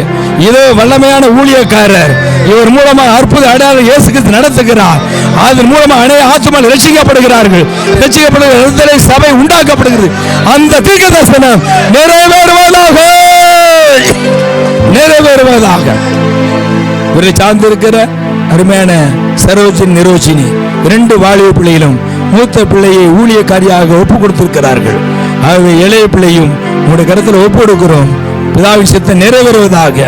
இதோ வல்லமையான ஊழியக்காரர், இவர் மூலமா அற்புத அடையாளம் இயேசு கிறிஸ்து நடத்துகிறார், அதன் மூலமா அநேக ஆத்துமாக்கள் ரட்சிக்கப்படுகிறார்கள், ரட்சிக்கப்படுகிற சபை உண்டாக்கப்படுகிறது. அந்த தீர்க்கதரிசனம் நிறைவேறுவதாக. இவரை சார்ந்திருக்கிற அருமையான சரோஜினி நிரோஜினி 2 வாலிப பிள்ளைகளும் மூத்த பிள்ளையை ஊழியக்காரியாக ஒப்பு கொடுத்திருக்கிறார்கள். ஆகவே இளைய பிள்ளையும் உங்களுடைய கருத்தில் ஒப்பு கொடுக்கிறோம். பிதாவின் சித்தம் நிறைவேறுவதாக,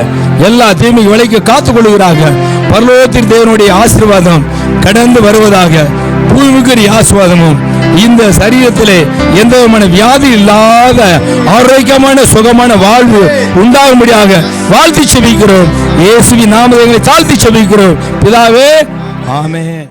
எல்லா தீமை விலைக்கு காத்துக் கொள்கிறாங்க. பரலோகத்தில் தேவனுடைய ஆசீர்வாதம் கடந்து வருவதாக. பூமிக்குரிய ஆசீர்வாதமும் இந்த சரீரத்திலே எந்த விதமான வியாதி இல்லாத ஆரோக்கியமான சுகமான வாழ்வு உண்டாகும்படியாக வாழ்த்தி செபிக்கிறோம். இயேசுவின் நாமத்தை தாழ்த்தி செபிக்கிறோம் பிதாவே, ஆமென்.